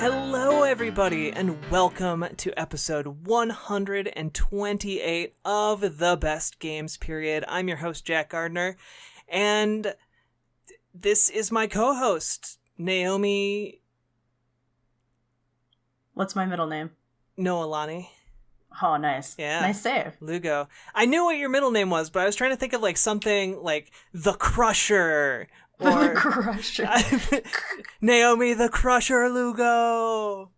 Hello, everybody, and welcome to episode 128 of The Best Games Period. I'm your host, Jack Gardner, and this is my co-host, Naomi... What's my middle name? Noelani. Oh, nice. Yeah. Nice save. Lugo. I knew what your middle name was, but I was trying to think of like something like The Crusher. Or The Crusher. Naomi the Crusher Lugo. I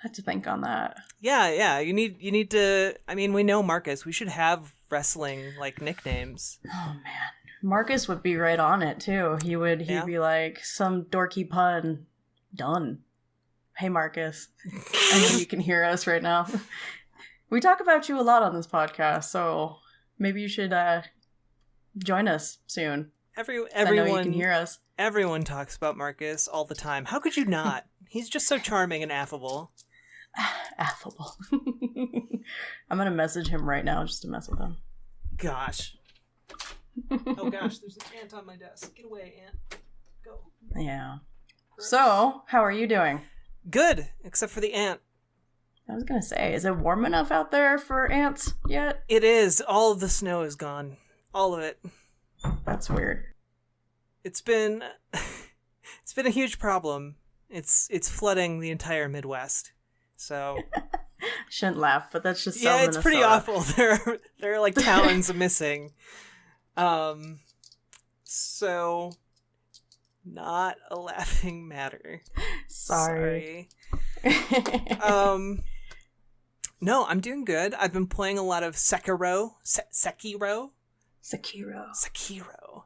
had to think on that. Yeah. You need to. I mean, we know Marcus. We should have wrestling like nicknames. Oh man, Marcus would be right on it too. He'd be like some dorky pun. Done. Hey Marcus, I know you can hear us right now. We talk about you a lot on this podcast, so maybe you should join us soon. Everyone, I know you can hear us. Everyone talks about Marcus all the time. How could you not? He's just so charming and affable. Affable. I'm gonna message him right now just to mess with him. Gosh. Oh gosh, there's an ant on my desk. Get away, ant. Go. Yeah. So, how are you doing? Good, except for the ant. I was gonna say, is it warm enough out there for ants yet? It is. All of the snow is gone. All of it. That's weird. It's been a huge problem. It's flooding the entire Midwest. So shouldn't laugh, but that's just yeah, it's pretty awful. There are like towns missing. So not a laughing matter. Sorry. No, I'm doing good. I've been playing a lot of Sekiro.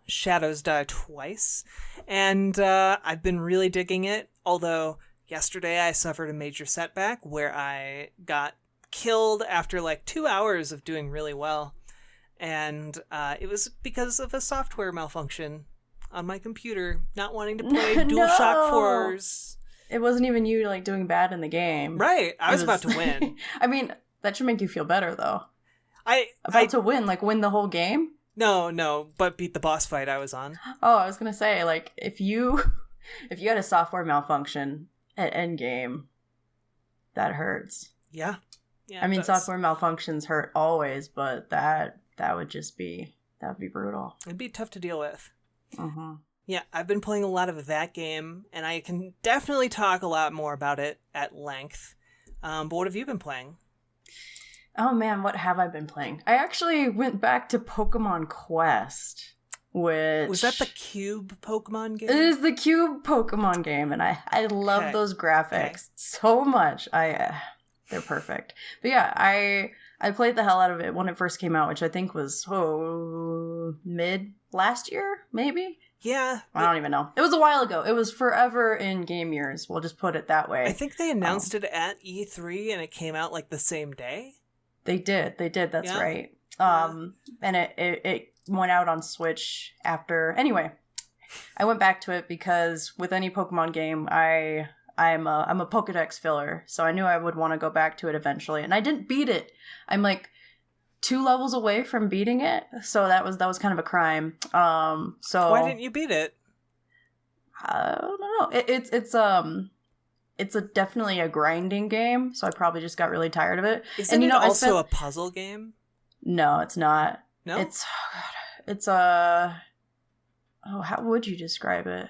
Shadows Die Twice. And I've been really digging it. Although yesterday I suffered a major setback where I got killed after like 2 hours of doing really well. And it was because of a software malfunction on my computer, not wanting to play DualShock 4s. It wasn't even you like doing bad in the game. Right. I was about to win. I mean, that should make you feel better though. About to win, like win the whole game? No, but beat the boss fight I was on. Oh, I was gonna say, like, if you had a software malfunction at endgame, that hurts. Yeah. I mean, software malfunctions hurt always, but that would be brutal. It'd be tough to deal with. Mm-hmm. Yeah, I've been playing a lot of that game, and I can definitely talk a lot more about it at length. But what have you been playing? Oh man, what have I been playing? I actually went back to Pokemon Quest, which... Was that the Cube Pokemon game? It is the Cube Pokemon game, and I love those graphics so much. They're perfect. But yeah, I played the hell out of it when it first came out, which I think was mid last year, maybe? Yeah. I don't even know. It was a while ago. It was forever in game years. We'll just put it that way. I think they announced it at E3 and it came out like the same day. They did. That's right. And it went out on Switch after. Anyway, I went back to it because with any Pokemon game, I'm a Pokedex filler, so I knew I would want to go back to it eventually. And I didn't beat it. I'm like 2 levels away from beating it, so that was kind of a crime. So why didn't you beat it? I don't know. It's definitely a grinding game, so I probably just got really tired of it. Isn't it also a puzzle game? No, it's not. No? How would you describe it?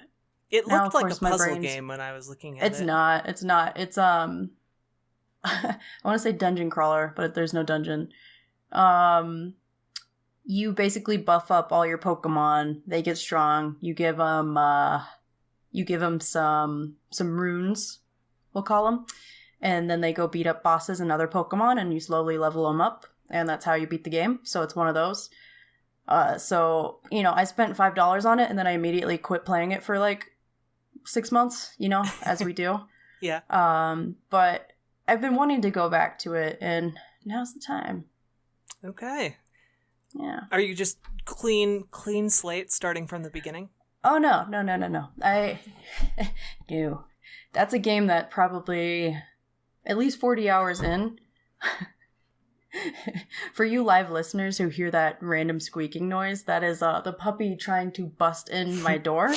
It looked like a puzzle game when I was looking at it. It's not. It's I want to say dungeon crawler, but there's no dungeon. You basically buff up all your Pokemon. They get strong. You give them some runes, we'll call them, and then they go beat up bosses and other Pokemon, and you slowly level them up, and that's how you beat the game. So it's one of those. So I spent $5 on it, and then I immediately quit playing it for like 6 months. As we do. Yeah. But I've been wanting to go back to it, and now's the time. Okay. Yeah. Are you just clean slate starting from the beginning? Oh, no. No. That's a game that probably at least 40 hours in, For you live listeners who hear that random squeaking noise, that is the puppy trying to bust in my door.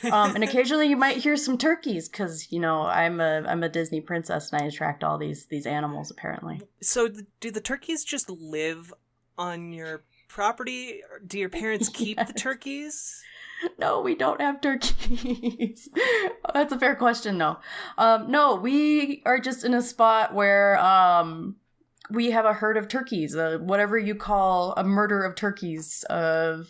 And occasionally you might hear some turkeys because, you know, I'm a Disney princess and I attract all these animals, apparently. So do the turkeys just live on your property? Do your parents keep the turkeys? No, we don't have turkeys. That's a fair question, though. No, we are just in a spot where we have a herd of turkeys, whatever you call a murder of turkeys, a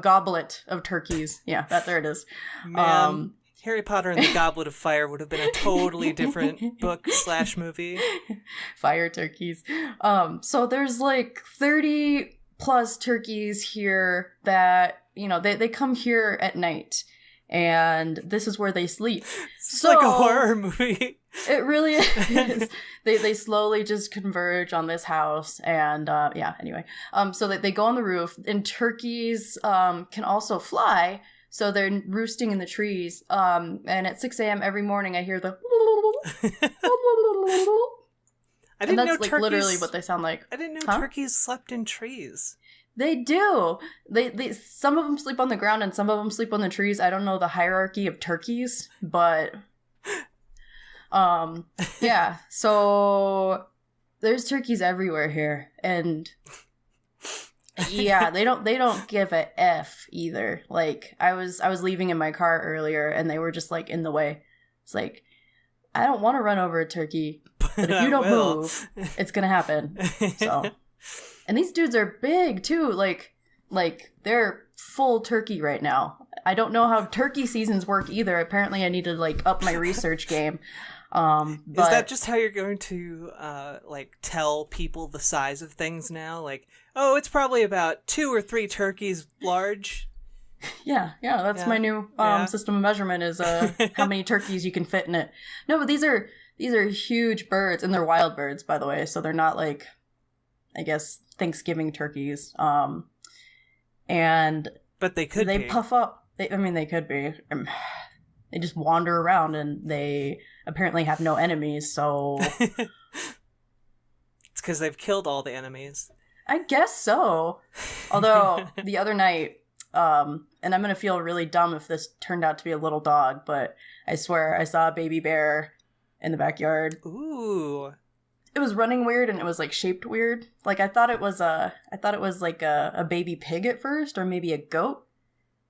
goblet of turkeys. Yeah, there it is. Man, Harry Potter and the Goblet of Fire would have been a totally different book/movie. Fire turkeys. So there's like 30 plus turkeys here that, you know, they come here at night. And this is where they sleep. It's like a horror movie. It really is. They slowly just converge on this house, and anyway. So that they go on the roof, and turkeys can also fly, so they're roosting in the trees. And at 6 a.m. every morning, I hear the. I didn't know that's like turkeys, literally what they sound like. I didn't know turkeys slept in trees. They do. They some of them sleep on the ground and some of them sleep on the trees. I don't know the hierarchy of turkeys, but yeah. So there's turkeys everywhere here, and yeah, they don't give a F either. Like I was leaving in my car earlier and they were just like in the way. It's like, I don't want to run over a turkey, but if you don't move, it's gonna happen. So. And these dudes are big too, like they're full turkey right now. I don't know how turkey seasons work either. Apparently I need to like up my research game. But... Is that just how you're going to like tell people the size of things now? Like, oh, it's probably about 2 or 3 turkeys large. Yeah, that's my new system of measurement is how many turkeys you can fit in it. No, but these are huge birds, and they're wild birds, by the way, so they're not like, I guess, Thanksgiving turkeys. But they could be. They puff up. They could be. They just wander around, and they apparently have no enemies, so... It's because they've killed all the enemies. I guess so. Although, the other night, and I'm going to feel really dumb if this turned out to be a little dog, but I swear I saw a baby bear in the backyard. Ooh. It was running weird, and it was like shaped weird. Like I thought it was like a baby pig at first, or maybe a goat.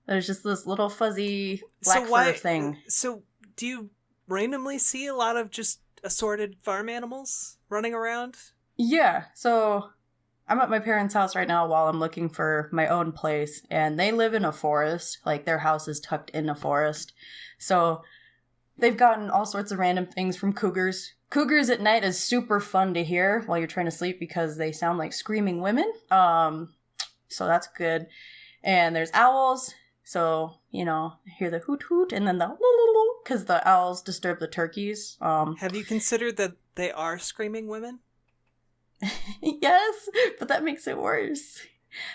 There's just this little fuzzy black fur thing. So do you randomly see a lot of just assorted farm animals running around? Yeah. So I'm at my parents' house right now while I'm looking for my own place, and they live in a forest. Like their house is tucked in a forest. So they've gotten all sorts of random things from cougars. Cougars at night is super fun to hear while you're trying to sleep because they sound like screaming women. So that's good. And there's owls. So, you know, hear the hoot hoot and then the because the owls disturb the turkeys. Have you considered that they are screaming women? Yes, but that makes it worse.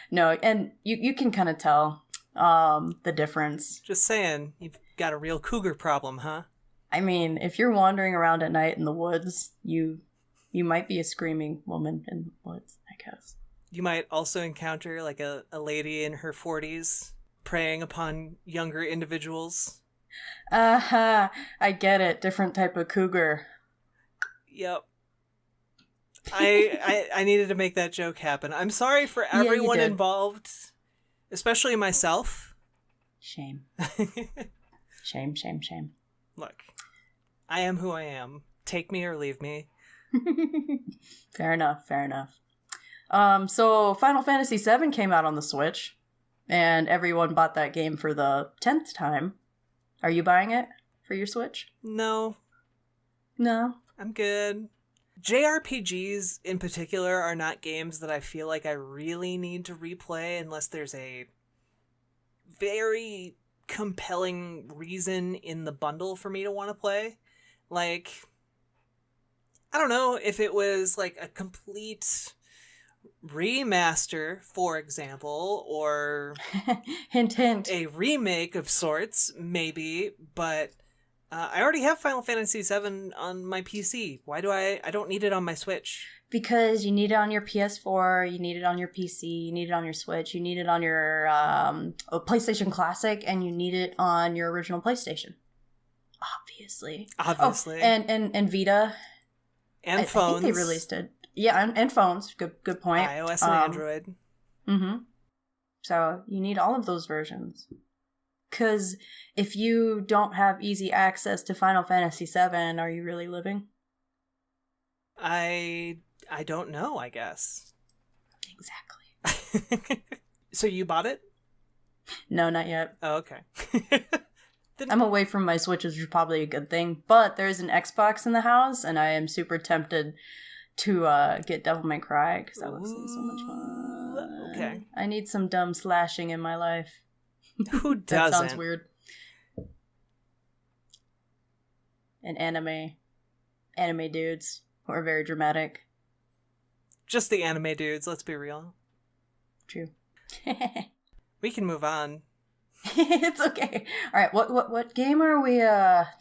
No, and you can kind of tell the difference. Just saying, you've got a real cougar problem, huh? I mean, if you're wandering around at night in the woods, you might be a screaming woman in the woods, I guess. You might also encounter like a lady in her 40s preying upon younger individuals. I get it. Different type of cougar. Yep. I needed to make that joke happen. I'm sorry for everyone involved, especially myself. Shame. Shame. Look, I am who I am. Take me or leave me. Fair enough. So Final Fantasy VII came out on the Switch, and everyone bought that game for the 10th time. Are you buying it for your Switch? No. I'm good. JRPGs in particular are not games that I feel like I really need to replay unless there's a very compelling reason in the bundle for me to want to play. Like, I don't know, if it was like a complete remaster, for example, or hint a remake of sorts, maybe, but I already have Final Fantasy VII on my PC. Why do I don't need it on my Switch? Because you need it on your PS4, you need it on your PC, you need it on your Switch, you need it on your PlayStation Classic, and you need it on your original PlayStation. Obviously. Oh, and Vita. And phones. I think they released it. Yeah, and phones. Good point. iOS and Android. Mm-hmm. So you need all of those versions. Because if you don't have easy access to Final Fantasy VII, are you really living? I don't know, I guess. Exactly. So you bought it? No, not yet. Oh, okay. I'm away from my Switch, which is probably a good thing. But there's an Xbox in the house, and I am super tempted to get Devil May Cry, because that looks like so much fun. Okay. I need some dumb slashing in my life. Who doesn't? That sounds weird. And anime dudes who are very dramatic. Just the anime dudes, let's be real. True. We can move on. It's okay. All right, what game are we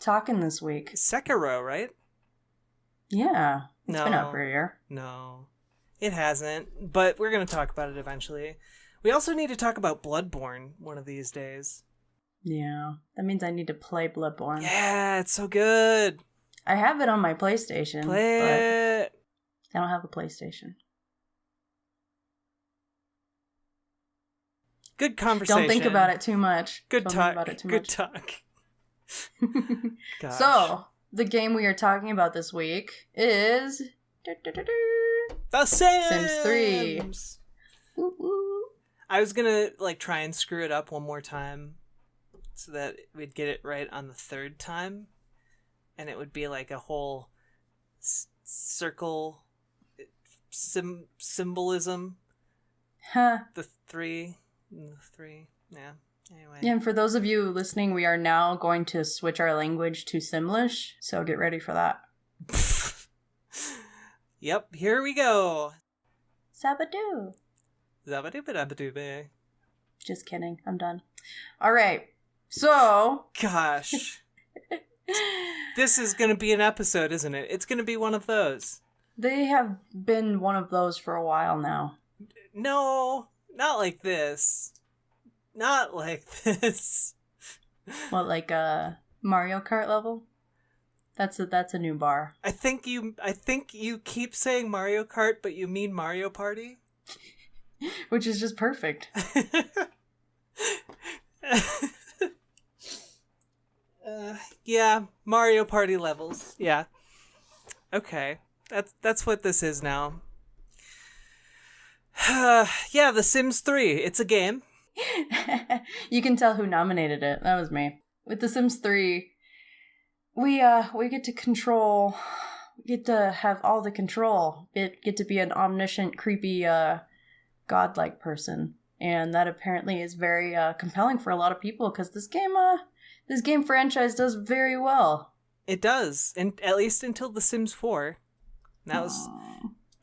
talking this week? Sekiro, right? Yeah. It's been out for a year. No. It hasn't, but we're going to talk about it eventually. We also need to talk about Bloodborne one of these days. Yeah. That means I need to play Bloodborne. Yeah, it's so good. I have it on my PlayStation. Play it. I don't have a PlayStation. Good conversation. Don't think about it too much. Good Don't talk. Think about it too Good much. talk. Gosh. So, the game we are talking about this week is The Sims. Sims 3. Woo woo. I was gonna try and screw it up one more time, so that we'd get it right on the third time, and it would be like a whole circle symbolism. Huh. The three. Yeah. Anyway. Yeah, and for those of you listening, we are now going to switch our language to Simlish, so get ready for that. Yep, here we go. Sabadoo. Zabadoo-ba-da-ba-doo-ba. Just kidding. I'm done. All right. So. Gosh. This is going to be an episode, isn't it? It's going to be one of those. They have been one of those for a while now. No, not like this. Not like this. What, like a Mario Kart level? That's a new bar. I think you keep saying Mario Kart, but you mean Mario Party. Which is just perfect. Yeah, Mario Party levels. Yeah. Okay. That's what this is now. Yeah, The Sims 3. It's a game. You can tell who nominated it. That was me. With The Sims 3, we get to control. We get to have all the control. Get to be an omniscient, creepy, godlike person, and that apparently is very compelling for a lot of people because this game franchise does very well. It does, and at least until The Sims 4. That was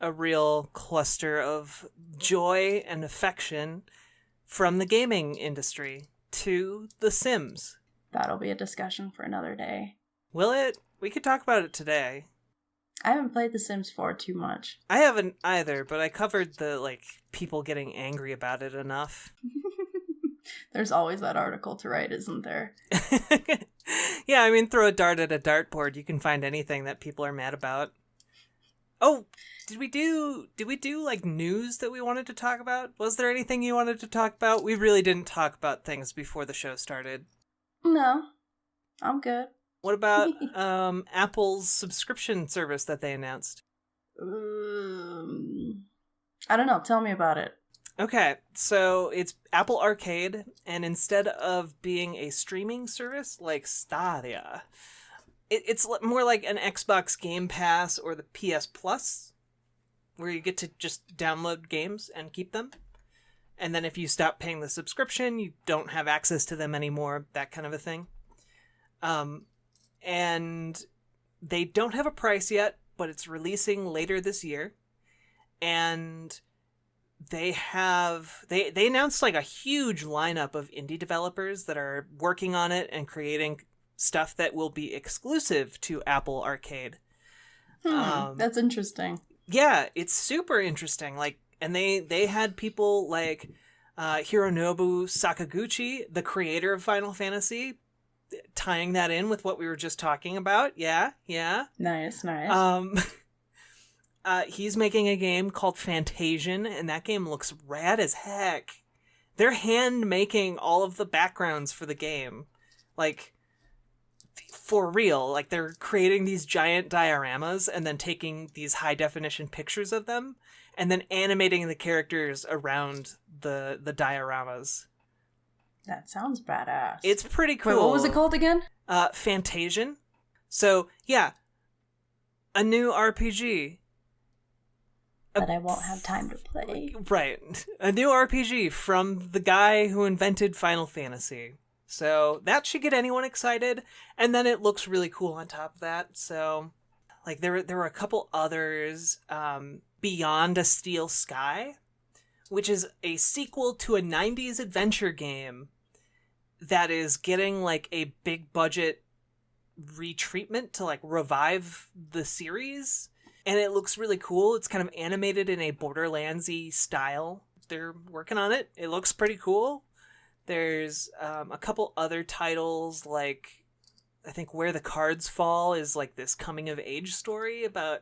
a real cluster of joy and affection from the gaming industry to The Sims. That'll be a discussion for another day. Will it? We could talk about it today. I haven't played The Sims 4 too much. I haven't either, but I covered the, people getting angry about it enough. There's always that article to write, isn't there? Yeah, I mean, throw a dart at a dartboard. You can find anything that people are mad about. Oh, did we do news that we wanted to talk about? Was there anything you wanted to talk about? We really didn't talk about things before the show started. No, I'm good. What about Apple's subscription service that they announced? I don't know. Tell me about it. Okay, so it's Apple Arcade, and instead of being a streaming service like Stadia, it's more like an Xbox Game Pass or the PS Plus, where you get to just download games and keep them. And then if you stop paying the subscription, you don't have access to them anymore, that kind of a thing. And they don't have a price yet, but it's releasing later this year. And they announced a huge lineup of indie developers that are working on it and creating stuff that will be exclusive to Apple Arcade. That's interesting. Yeah, it's super interesting. Like, and they had people like Hironobu Sakaguchi, the creator of Final Fantasy, tying that in with what we were just talking about. Yeah. Nice. He's making a game called Fantasian, and that game looks rad as heck. They're hand making all of the backgrounds for the game. Like, for real. Like, they're creating these giant dioramas and then taking these high definition pictures of them and then animating the characters around the dioramas. That sounds badass. It's pretty cool. Wait, what was it called again? Fantasian. So, yeah. A new RPG. That I won't have time to play. Right. A new RPG from the guy who invented Final Fantasy. So that should get anyone excited. And then it looks really cool on top of that. So, like, there were a couple others. Beyond a Steel Sky, which is a sequel to a 90s adventure game that is getting, like, a big budget retreatment to, like, revive the series. And it looks really cool. It's kind of animated in a Borderlands-y style. They're working on it. It looks pretty cool. There's a couple other titles, like, I think Where the Cards Fall is, like, this coming-of-age story about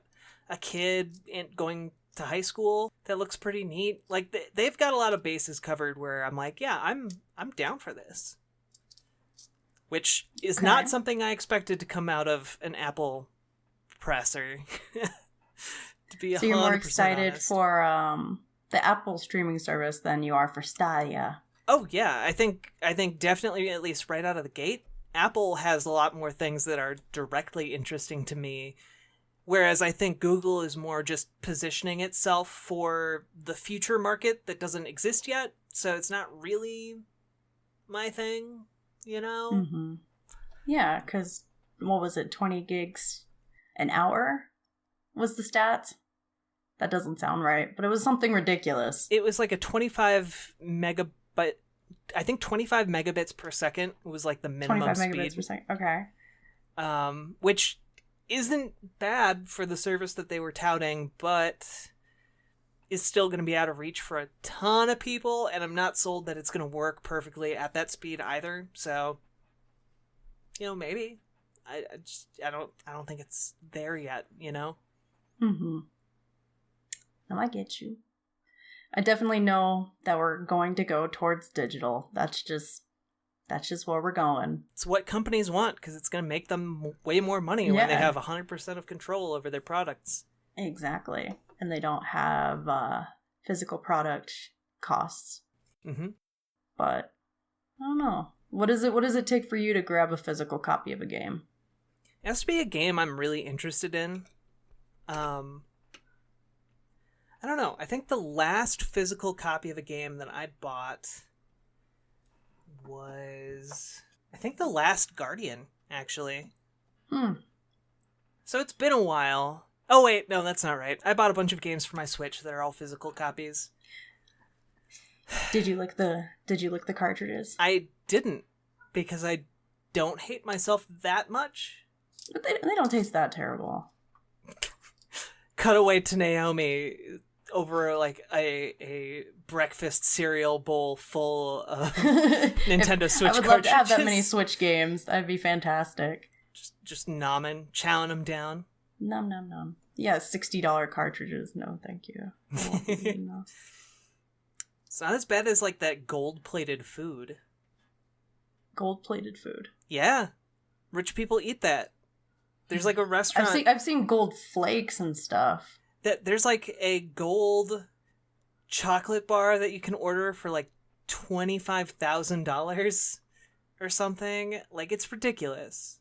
a kid going to high school that looks pretty neat. Like, they've got a lot of bases covered where I'm like, yeah, I'm down for this. Which is not something I expected to come out of an Apple presser. To be so you're more excited honest. For the Apple streaming service than you are for Stadia. Oh yeah, I think definitely, at least right out of the gate, Apple has a lot more things that are directly interesting to me, whereas I think Google is more just positioning itself for the future market that doesn't exist yet, so it's not really my thing, you know? Mm-hmm. Yeah, because what was it, 20 gigs an hour was the stats? That doesn't sound right, but it was something ridiculous. It was like a 25 megabyte, I think 25 megabits per second was like the minimum 25 speed. megabits per second, okay. Which isn't bad for the service that they were touting, but is still going to be out of reach for a ton of people, and I'm not sold that it's going to work perfectly at that speed either. So, you know, maybe. I don't think it's there yet, you know? Mm-hmm. No, I get you. I definitely know that we're going to go towards digital. That's just where we're going. It's what companies want, because it's going to make them way more money when they have 100% of control over their products. Exactly. And they don't have physical product costs. Mm-hmm. But, I don't know. What does it take for you to grab a physical copy of a game? It has to be a game I'm really interested in. I don't know. I think the last physical copy of a game that I bought was, I think, The Last Guardian, actually. So it's been a while. Oh wait, no, that's not right. I bought a bunch of games for my Switch that are all physical copies. Did you lick the cartridges? I didn't, because I don't hate myself that much. But they don't taste that terrible. Cutaway to Naomi over like a breakfast cereal bowl full of Nintendo Switch cartridges. I would love to have that many Switch games. That'd be fantastic. Just nomming, chowing them down. Nom nom nom. Yeah, $60 cartridges. No, thank you. It's not as bad as like that gold-plated food. Gold-plated food? Yeah. Rich people eat that. There's like a restaurant. I've seen gold flakes and stuff. There's like a gold chocolate bar that you can order for like $25,000 or something. Like, it's ridiculous.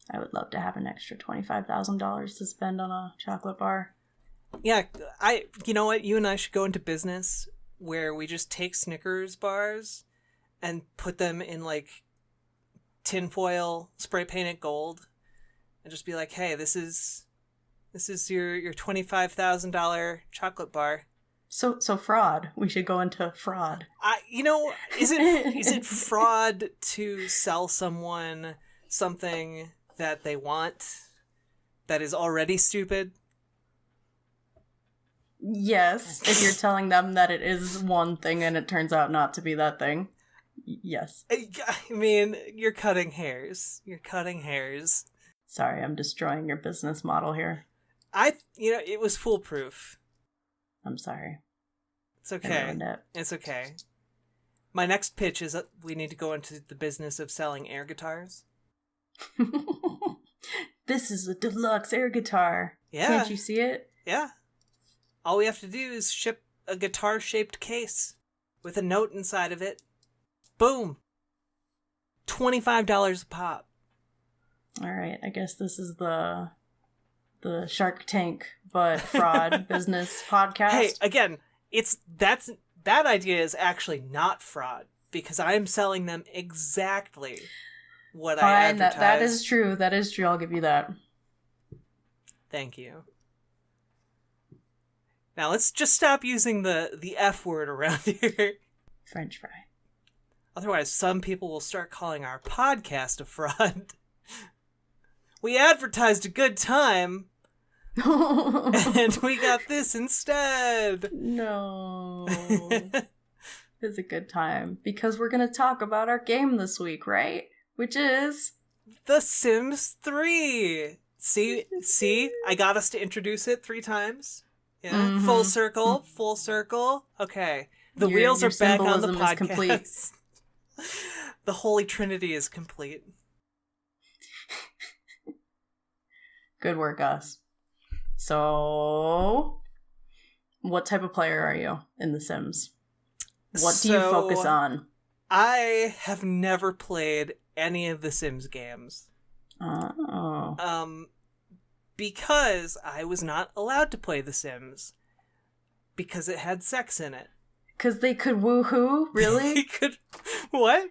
I would love to have an extra $25,000 to spend on a chocolate bar. Yeah, you know what? You and I should go into business where we just take Snickers bars and put them in like tinfoil, spray paint it gold, and just be like, hey, this is your $25,000 chocolate bar. So fraud. We should go into fraud. Is it fraud to sell someone something that they want that is already stupid? Yes, if you're telling them that it is one thing and it turns out not to be that thing. Yes. I mean, you're cutting hairs. Sorry, I'm destroying your business model here. It was foolproof. I'm sorry. It's okay. It's okay. My next pitch is that we need to go into the business of selling air guitars. This is a deluxe air guitar. Yeah. Can't you see it? Yeah. All we have to do is ship a guitar-shaped case with a note inside of it. Boom. $25 a pop. All right. I guess this is the Shark Tank but fraud business podcast. Hey, again, that idea is actually not fraud because I'm selling them exactly what I advertised. That is true. That is true. I'll give you that. Thank you. Now let's just stop using the F word around here. French fry. Otherwise, some people will start calling our podcast a fraud. We advertised a good time, and we got this instead. No. It's a good time. Because we're going to talk about our game this week, right? Which is... The Sims 3. See? I got us to introduce it 3 times. Yeah. Mm-hmm. Full circle. Okay. The wheels are back on the podcast. Complete. The Holy Trinity is complete. Good work, Gus. So, what type of player are you in The Sims? What do you focus on? I have never played any of the Sims games. Oh. Because I was not allowed to play The Sims. Because it had sex in it. Because they could woohoo? Really? They could... What?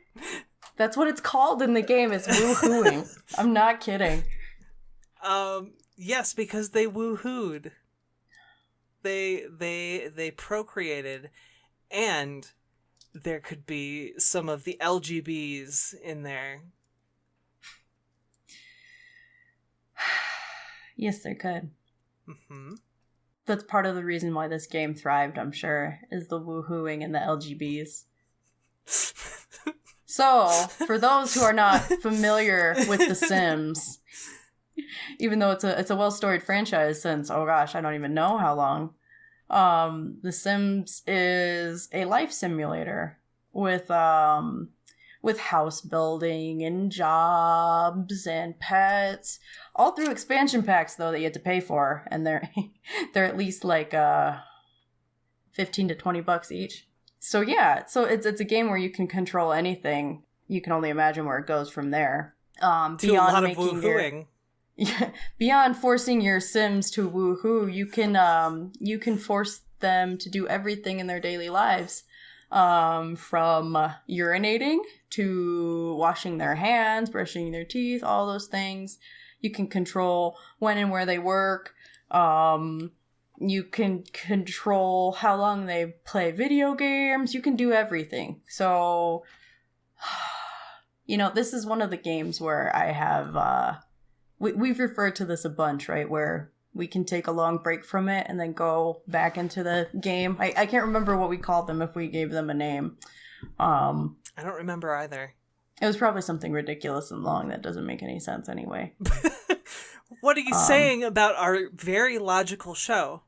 That's what it's called in the game, is woohooing. I'm not kidding. Yes, because they woohooed. They procreated, and there could be some of the LGBs in there. Yes, there could. Mm-hmm. That's part of the reason why this game thrived, I'm sure, is the woohooing and the LGBs. So, for those who are not familiar with The Sims, even though it's a well-storied franchise since, oh gosh, I don't even know how long, The Sims is a life simulator with house building and jobs and pets, all through expansion packs though that you have to pay for, and they're at least like $15 to $20 each. So yeah, it's a game where you can control anything. You can only imagine where it goes from there. To a lot of woohooing. Beyond forcing your Sims to woohoo, you can force them to do everything in their daily lives. From urinating to washing their hands, brushing their teeth, all those things. You can control when and where they work. You can control how long they play video games. You can do everything. So, this is one of the games where I have, we've referred to this a bunch, right? Where we can take a long break from it and then go back into the game. I can't remember what we called them if we gave them a name. I don't remember either. It was probably something ridiculous and long that doesn't make any sense anyway. What are you saying about our very logical show?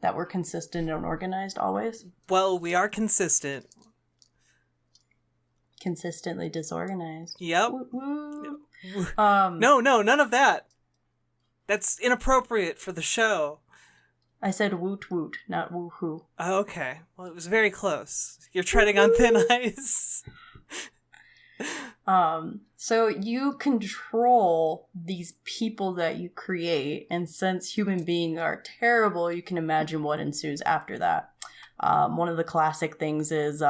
That we're consistent and organized always? Well, we are consistent. Consistently disorganized. Yep. Woo-woo. No, none of that. That's inappropriate for the show. I said woot woot, not woohoo. Oh, okay. Well, it was very close. You're treading on thin ice. So you control these people that you create, and since human beings are terrible, you can imagine what ensues after that. One of the classic things is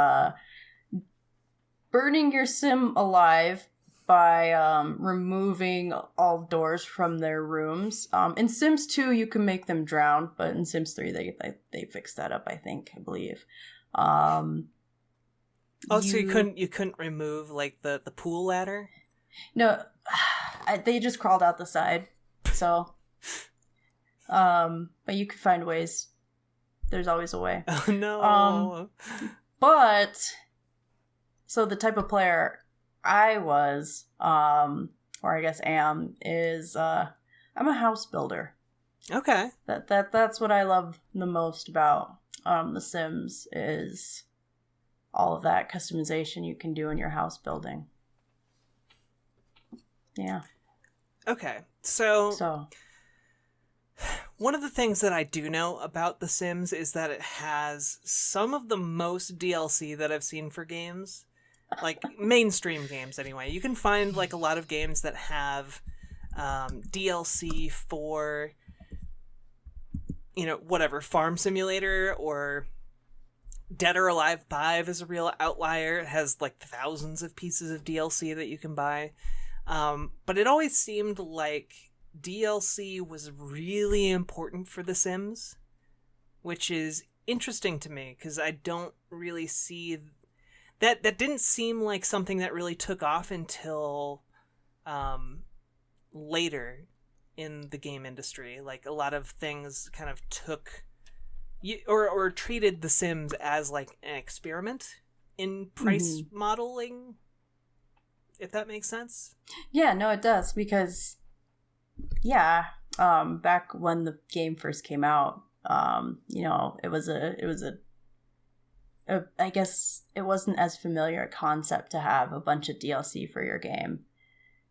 burning your sim alive by removing all doors from their rooms. In Sims 2, you can make them drown, but in Sims 3, they fixed that up, I believe. So you couldn't remove like the pool ladder? No, they just crawled out the side. So, but you could find ways. There's always a way. Oh no. But so the type of player I was, or I guess am, is I'm a house builder. Okay. That's what I love the most about The Sims is all of that customization you can do in your house building. Yeah. Okay. So one of the things that I do know about The Sims is that it has some of the most DLC that I've seen for games. Like, mainstream games, anyway. You can find, like, a lot of games that have DLC for, you know, whatever, Farm Simulator or Dead or Alive 5 is a real outlier. It has, like, thousands of pieces of DLC that you can buy. But it always seemed like DLC was really important for The Sims, which is interesting to me, because I don't really see... That didn't seem like something that really took off until later in the game industry. Like, a lot of things kind of took... or treated The Sims as, like, an experiment in price modeling, if that makes sense. Yeah, no, it does, because, yeah, back when the game first came out, you know, it was a I guess it wasn't as familiar a concept to have a bunch of DLC for your game.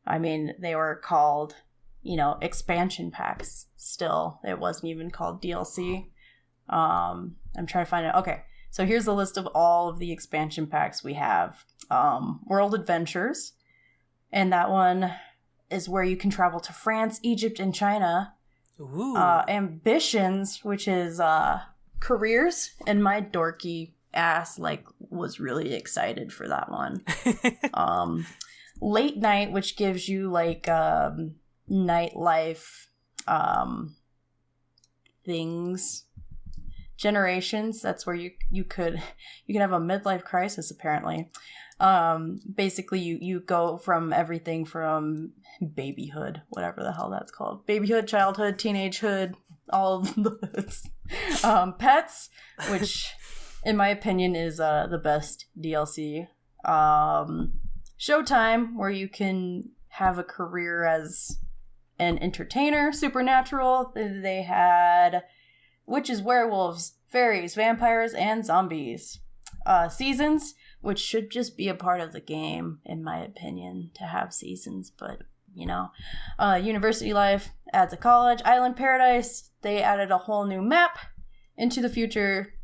I mean, they were called, you know, expansion packs still. It wasn't even called DLC. I'm trying to find it. Okay, so here's a list of all of the expansion packs we have. World Adventures, and that one is where you can travel to France, Egypt, and China. Ooh. Ambitions, which is careers, and my dorky ass was really excited for that one. Late Night, which gives you nightlife things. Generations, that's where you could have a midlife crisis, apparently. Basically you go from everything from babyhood, whatever the hell that's called, babyhood, childhood, teenagehood, all of the hoods. Pets, which in my opinion is the best DLC. Showtime, where you can have a career as an entertainer. Supernatural, they had witches, werewolves, fairies, vampires, and zombies. Seasons, which should just be a part of the game, in my opinion, to have seasons, but, you know. University life adds a college. Island Paradise, they added a whole new map. Into the future,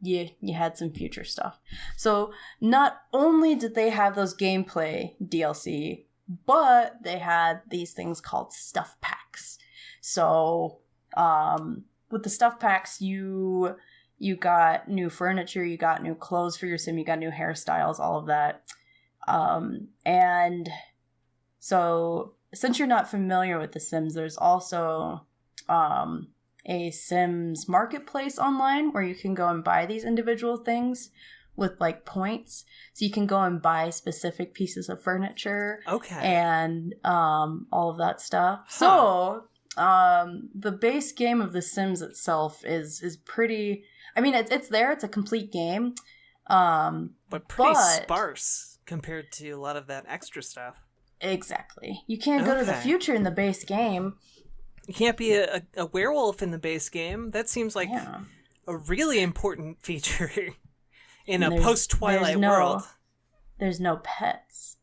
you had some future stuff. So not only did they have those gameplay DLC, but they had these things called stuff packs. So with the stuff packs, you got new furniture, you got new clothes for your sim, you got new hairstyles, all of that. And so since you're not familiar with The Sims, there's also a Sims marketplace online where you can go and buy these individual things with points. So you can go and buy specific pieces of furniture. Okay. And all of that stuff. Huh. So the base game of The Sims itself is pretty... I mean, it's there. It's a complete game. But pretty sparse compared to a lot of that extra stuff. Exactly. You can't go to the future in the base game. You can't be a werewolf in the base game. That seems like a really important feature in a post-Twilight world. There's no pets.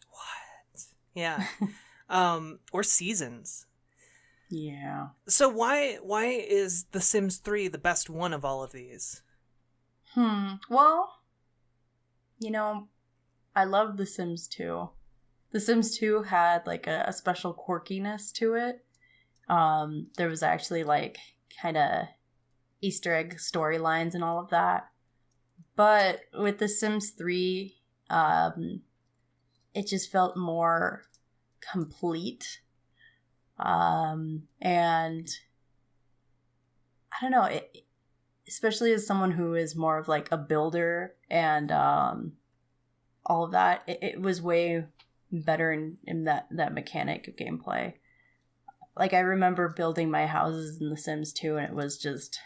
What? Yeah. Or seasons. Yeah. So why is The Sims 3 the best one of all of these? Well, you know, I love The Sims 2. The Sims 2 had a special quirkiness to it. There was actually kind of Easter egg storylines and all of that. But with The Sims 3, it just felt more complete. And I don't know, especially as someone who is more of like a builder and all of that, it was way better in that mechanic of gameplay. Like, I remember building my houses in The Sims 2, and it was just,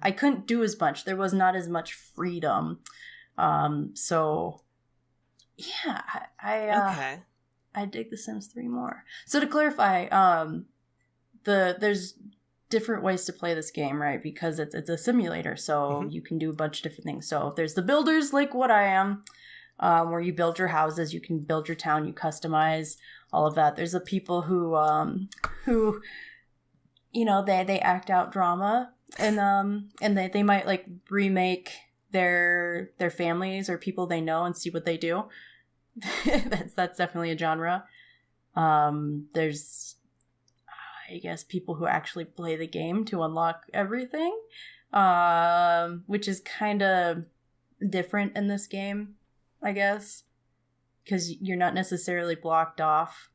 I couldn't do as much. There was not as much freedom. So, yeah, I dig The Sims 3 more. So to clarify, there's different ways to play this game, right? Because it's a simulator, so you can do a bunch of different things. So there's the builders, like what I am, where you build your houses, you can build your town, you customize all of that. There's the people who you know, they act out drama, and they might like remake their families or people they know and see what they do. that's definitely a genre. There's, I guess, people who actually play the game to unlock everything, which is kind of different in this game, I guess, because you're not necessarily blocked off.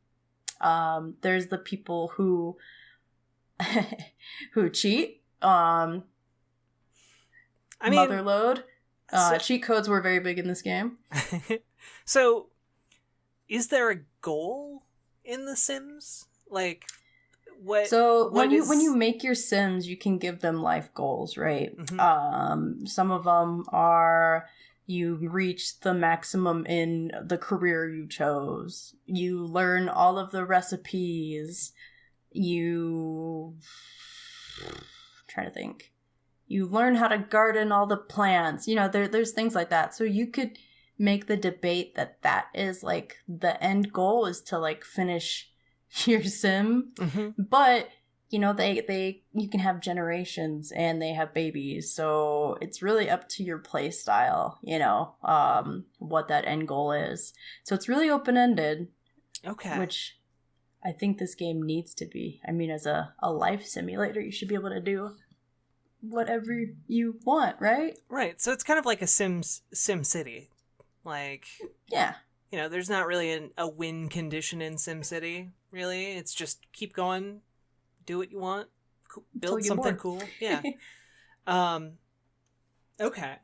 There's the people who cheat. I mean, motherload. Cheat codes were very big in this game. So, is there a goal in The Sims? Like, what? So when you make your Sims, you can give them life goals, right? Some of them are you reach the maximum in the career you chose. You learn all of the recipes. I'm trying to think. You learn how to garden all the plants. You know, there's things like that. So you could make the debate that is like the end goal is to like finish your sim. But you know, you can have generations and they have babies, so it's really up to your play style, you know, what that end goal is. So it's really open-ended. Okay. Which I think this game needs to be. I mean, as a life simulator, you should be able to do whatever you want, right? Right. So it's kind of like a Sim City. Like, yeah. You know, there's not really a win condition in SimCity, really. It's just keep going, do what you want, build something cool. Yeah. Okay.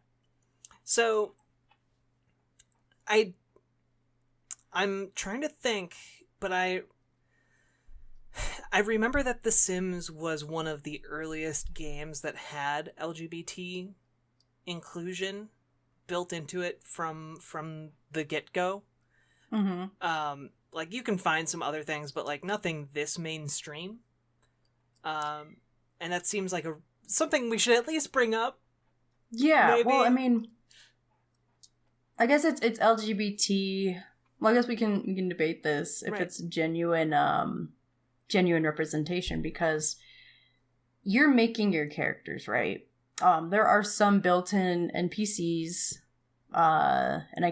So, I'm trying to think, but I remember that The Sims was one of the earliest games that had LGBT inclusion built into it from the get-go. Like, you can find some other things, but like nothing this mainstream. And that seems like something we should at least bring up. Yeah, maybe. Well, I mean, I guess it's LGBT. Well, I guess we can debate this if it's genuine representation, because you're making your characters, right? There are some built-in NPCs, and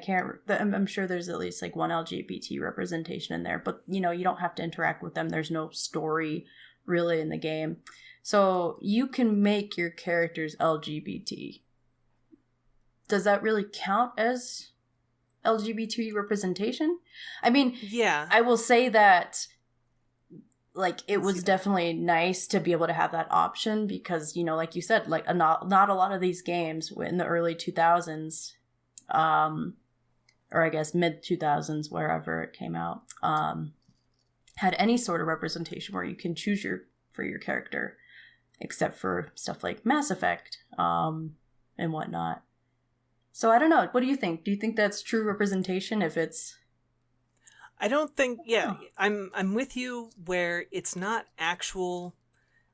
I'm sure there's at least like one LGBT representation in there, but you know, you don't have to interact with them. There's no story really in the game. So you can make your characters LGBT. Does that really count as LGBT representation? I mean, yeah, I will say that like it was definitely nice to be able to have that option, because, you know, like you said, like not a lot of these games in the early 2000s, or I guess mid 2000s, wherever it came out, had any sort of representation where you can choose for your character, except for stuff like Mass Effect, and whatnot. So I don't know. What do you think? Do you think that's true representation if it's... I don't think... Yeah, I'm with you where it's not actual,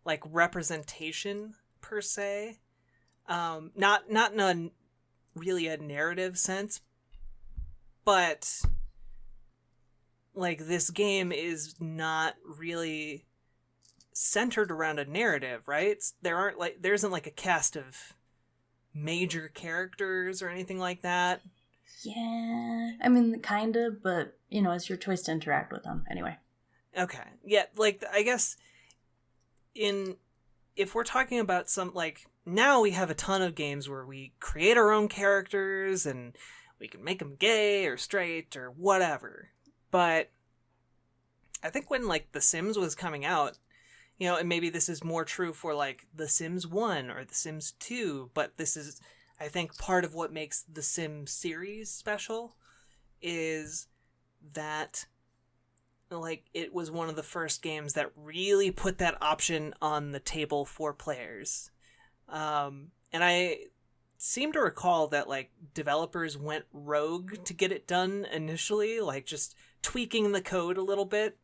like, representation, per se. Not in really a narrative sense, but, like, this game is not really centered around a narrative, right? There isn't, like, a cast of major characters or anything like that. Yeah, I mean, kind of, but, you know, it's your choice to interact with them anyway. Okay. Yeah, like, I guess if we're talking about some, like, now we have a ton of games where we create our own characters and we can make them gay or straight or whatever. But I think when, like, The Sims was coming out, you know, and maybe this is more true for, like, The Sims 1 or The Sims 2, but this is, I think, part of what makes the Sims series special is that, like, it was one of the first games that really put that option on the table for players. And I seem to recall that, like, developers went rogue to get it done initially, like, just tweaking the code a little bit.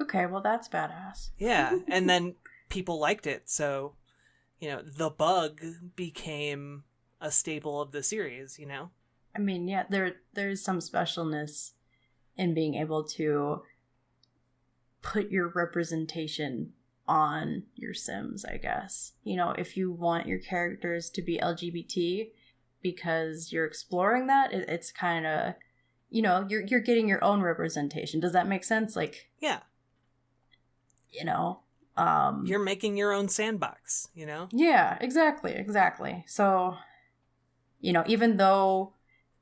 Okay, well, that's badass. Yeah, and then people liked it, so, you know, the bug became a staple of the series, you know? I mean, yeah, there's some specialness in being able to put your representation on your Sims, I guess. You know, if you want your characters to be LGBT because you're exploring that, it's kind of, you know, you're getting your own representation. Does that make sense? Like, yeah. You know, you're making your own sandbox, you know? Yeah, exactly. So, you know, even though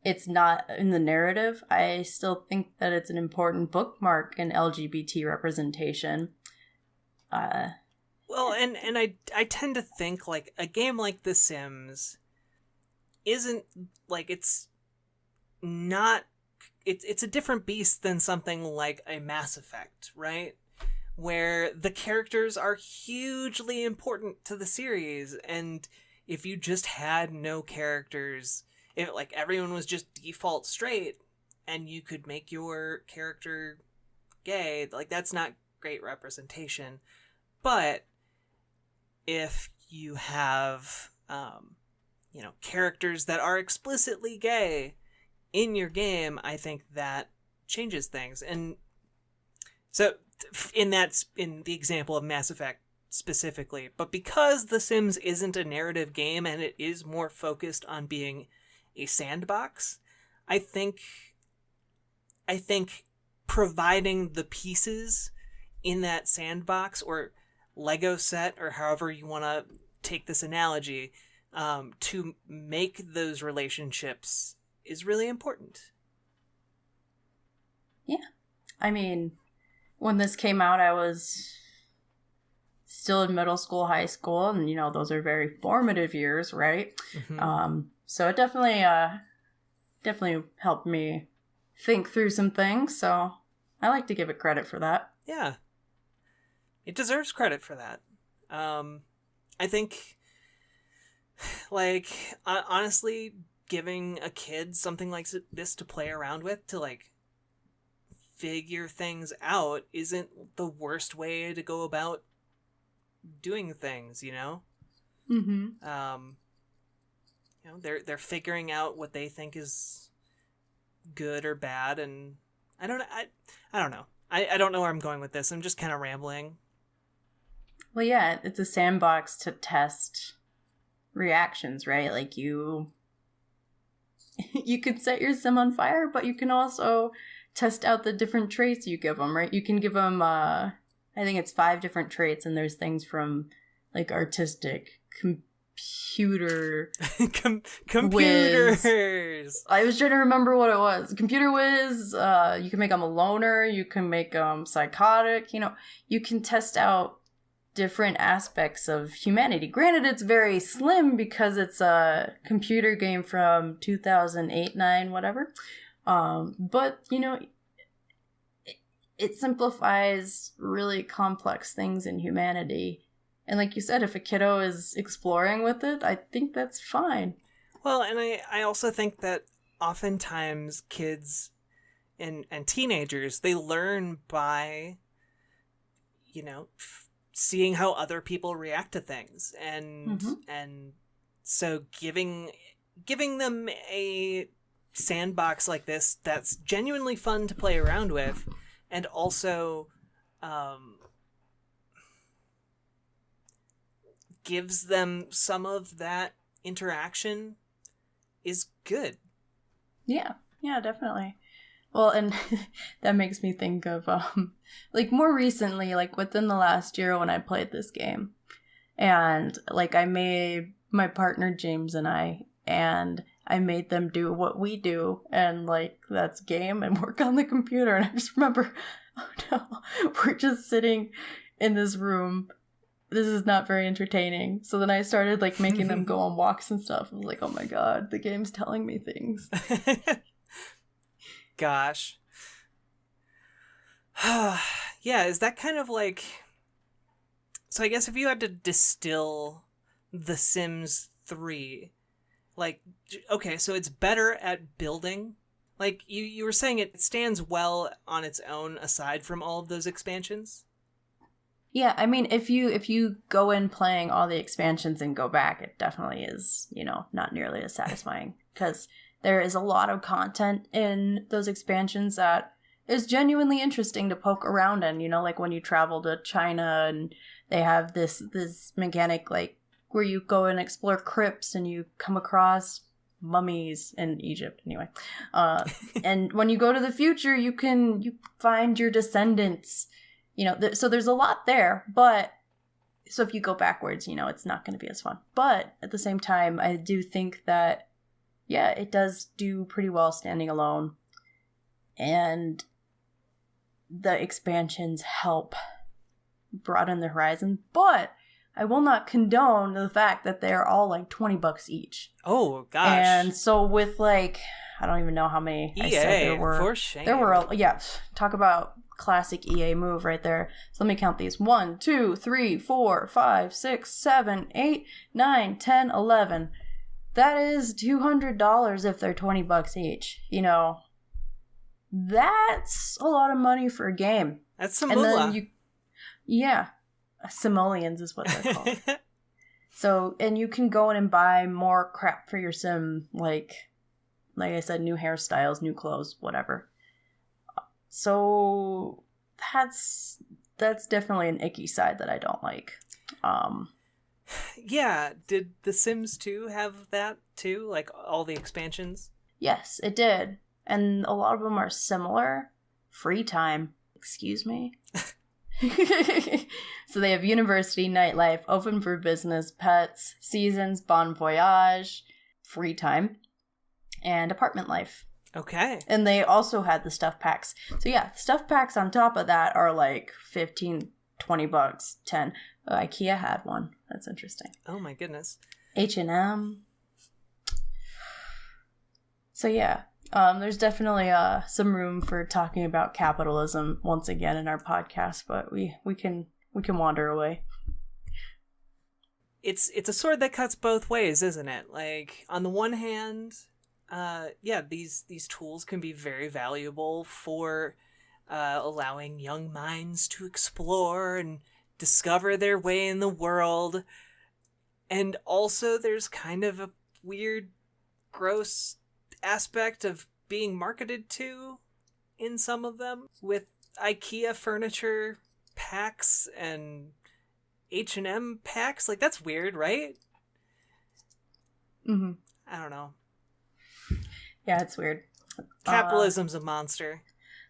it's not in the narrative, I still think that it's an important bookmark in LGBT representation. Well, and I tend to think, like, a game like The Sims isn't, like, it's not, it's a different beast than something like a Mass Effect, right? Where the characters are hugely important to the series, and if you just had no characters, if, like, everyone was just default straight, and you could make your character gay, like, that's not great representation. But if you have, you know, characters that are explicitly gay in your game, I think that changes things. And so in the example of Mass Effect specifically, but because The Sims isn't a narrative game and it is more focused on being a sandbox, I think providing the pieces in that sandbox or Lego set, or however you want to take this analogy, to make those relationships is really important. Yeah. I mean, when this came out, I was still in middle school, high school, and, you know, those are very formative years, right? Mm-hmm. So it definitely helped me think through some things, so I like to give it credit for that. Yeah. It deserves credit for that. I think, like, honestly, giving a kid something like this to play around with, to, like, figure things out, isn't the worst way to go about doing things, you know? Mm-hmm. You know, they're figuring out what they think is good or bad, and I don't know. I don't know where I'm going with this. I'm just kind of rambling. Well, yeah, it's a sandbox to test reactions, right? Like, you could set your sim on fire, but you can also test out the different traits you give them, right? You can give them, I think it's 5 different traits, and there's things from, like, artistic, computer, computers. Whiz. I was trying to remember what it was. Computer whiz. You can make them a loner. You can make them psychotic. You know, you can test out different aspects of humanity. Granted, it's very slim because it's a computer game from 2008, 9, whatever. But, you know, it simplifies really complex things in humanity. And like you said, if a kiddo is exploring with it, I think that's fine. Well, and I also think that oftentimes kids and teenagers, they learn by, you know, seeing how other people react to things. And and so giving them a sandbox like this that's genuinely fun to play around with, and also gives them some of that interaction is good. Yeah, definitely. Well, and that makes me think of, like, more recently, like, within the last year when I played this game. And, like, I made my partner, James, and I made them do what we do, and like that's game and work on the computer. And I just remember, oh no, we're just sitting in this room. This is not very entertaining. So then I started like making them go on walks and stuff. I was like, oh my god, the game's telling me things. Gosh. Yeah, is that kind of like... So I guess if you had to distill The Sims 3, like, okay, so it's better at building. Like, you were saying it stands well on its own aside from all of those expansions? Yeah, I mean, if you go in playing all the expansions and go back, it definitely is, not nearly as satisfying. Because there is a lot of content in those expansions that is genuinely interesting to poke around in. Like when you travel to China and they have this mechanic, like, where you go and explore crypts and you come across mummies in Egypt, anyway. And when you go to the future, you find your descendants. So there's a lot there, but so if you go backwards, it's not going to be as fun. But at the same time, I do think that, yeah, it does do pretty well standing alone. And the expansions help broaden the horizon, but I will not condone the fact that they're all like $20 each. Oh, gosh. And so with like, I don't even know how many EA, I said there were. For shame. There were, talk about classic EA move right there. So let me count these. 1, 2, 3, 4, 5, 6, 7, 8, 9, 10, 11. That is $200 if they're $20 each. That's a lot of money for a game. That's some moolah. Yeah. Simoleons is what they're called. So, and you can go in and buy more crap for your sim, like I said, new hairstyles, new clothes, whatever. So that's definitely an icky side that I don't like. Yeah, did The Sims 2 have that too? Like all the expansions? Yes, it did. And a lot of them are similar. Free time. Excuse me? So they have university, nightlife, open for business, pets, seasons, bon voyage, free time, and apartment life. Okay. And they also had the stuff packs. So yeah, stuff packs on top of that are like $15, $20, $10. IKEA had one. That's interesting. Oh my goodness. H&M. So yeah, there's definitely some room for talking about capitalism once again in our podcast, but we can wander away. It's a sword that cuts both ways, isn't it? Like on the one hand, these tools can be very valuable for allowing young minds to explore and discover their way in the world. And also there's kind of a weird, gross aspect of being marketed to in some of them with IKEA furniture packs and H&M packs. Like, that's weird, right? Mm-hmm. I don't know. Yeah, it's weird. Capitalism's a monster.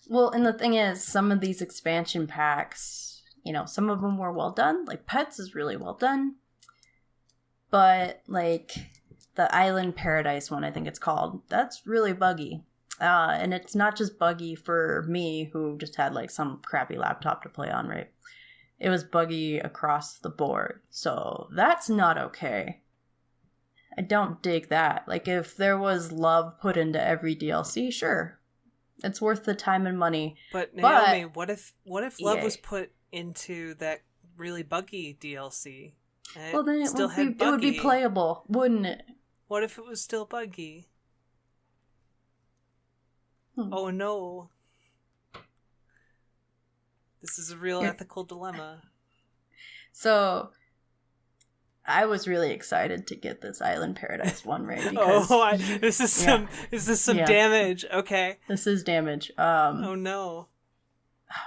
Well, and the thing is, some of these expansion packs, some of them were well done. Like, Pets is really well done. But, like, the Island Paradise one, I think it's called, that's really buggy. And it's not just buggy for me, who just had, like, some crappy laptop to play on, right? It was buggy across the board. So that's not okay. I don't dig that. Like, if there was love put into every DLC, sure. It's worth the time and money. But Naomi, what if love EA. was put into that really buggy DLC? Well, then it would be playable, wouldn't it? What if it was still buggy? Oh no. This is a real ethical dilemma. So, I was really excited to get this Island Paradise one, right? Because this is some damage. Okay. This is damage. Oh no.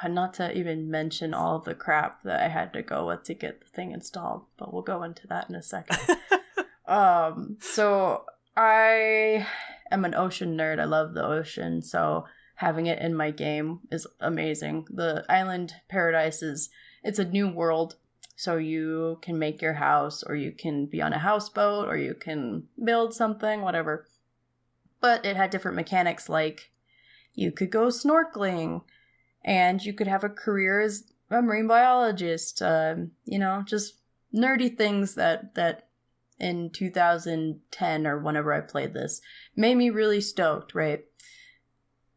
Not to even mention all of the crap that I had to go with to get the thing installed, but we'll go into that in a second. So I am an ocean nerd. I love the ocean, so having it in my game is amazing. The Island Paradise it's a new world, so you can make your house, or you can be on a houseboat, or you can build something, whatever. But it had different mechanics, like you could go snorkeling, and you could have a career as a marine biologist. Just nerdy things that in 2010 or whenever I played this made me really stoked, right?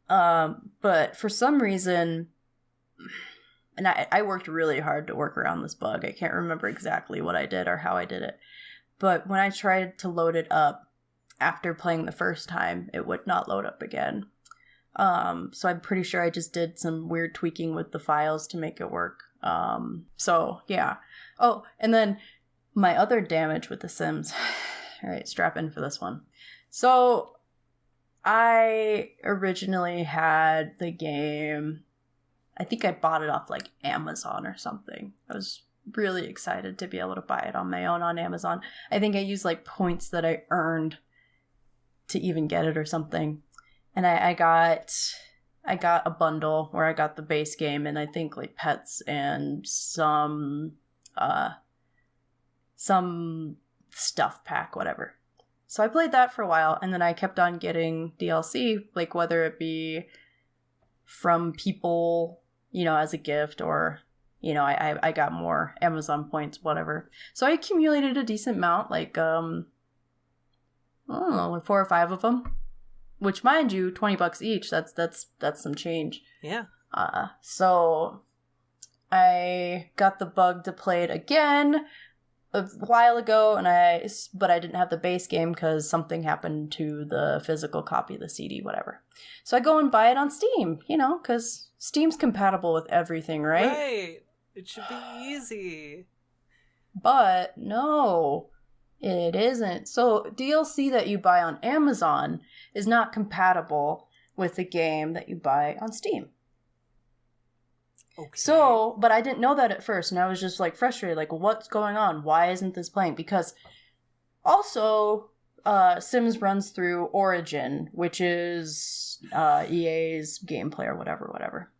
But for some reason, and I worked really hard to work around this bug. I can't remember exactly what I did or how I did it. But when I tried to load it up after playing the first time, it would not load up again. So I'm pretty sure I just did some weird tweaking with the files to make it work. So yeah. Oh, and then my other damage with The Sims. All right, strap in for this one. So I originally had the game, I think I bought it off like Amazon or something. I was really excited to be able to buy it on my own on Amazon. I think I used like points that I earned to even get it or something. And I got a bundle where I got the base game and I think like pets and some stuff pack, whatever. So I played that for a while, and then I kept on getting DLC, like whether it be from people, as a gift, or, I got more Amazon points, whatever. So I accumulated a decent amount, like, I don't know, like 4 or 5 of them. Which, mind you, $20 each. That's some change. Yeah. So I got the bug to play it again a while ago, but I didn't have the base game because something happened to the physical copy of the CD, whatever. So I go and buy it on Steam, because Steam's compatible with everything, right? Right. It should be easy. But no, it isn't. So DLC that you buy on Amazon is not compatible with the game that you buy on Steam. Okay. So, but I didn't know that at first, and I was just like frustrated, like, what's going on? Why isn't this playing? Because also, Sims runs through Origin, which is EA's gameplay or whatever.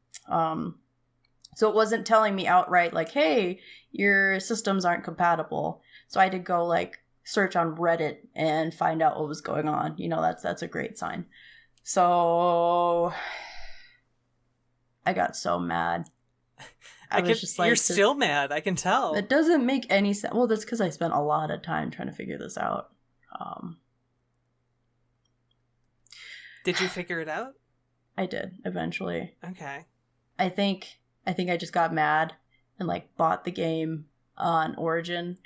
So it wasn't telling me outright, like, hey, your systems aren't compatible. So I had to go, like, search on Reddit and find out what was going on. That's a great sign. So I got so mad. You're still mad, I can tell. It doesn't make any sense. Well, that's because I spent a lot of time trying to figure this out. Did you figure it out? I did, eventually. Okay. I think I just got mad and, like, bought the game on Origin.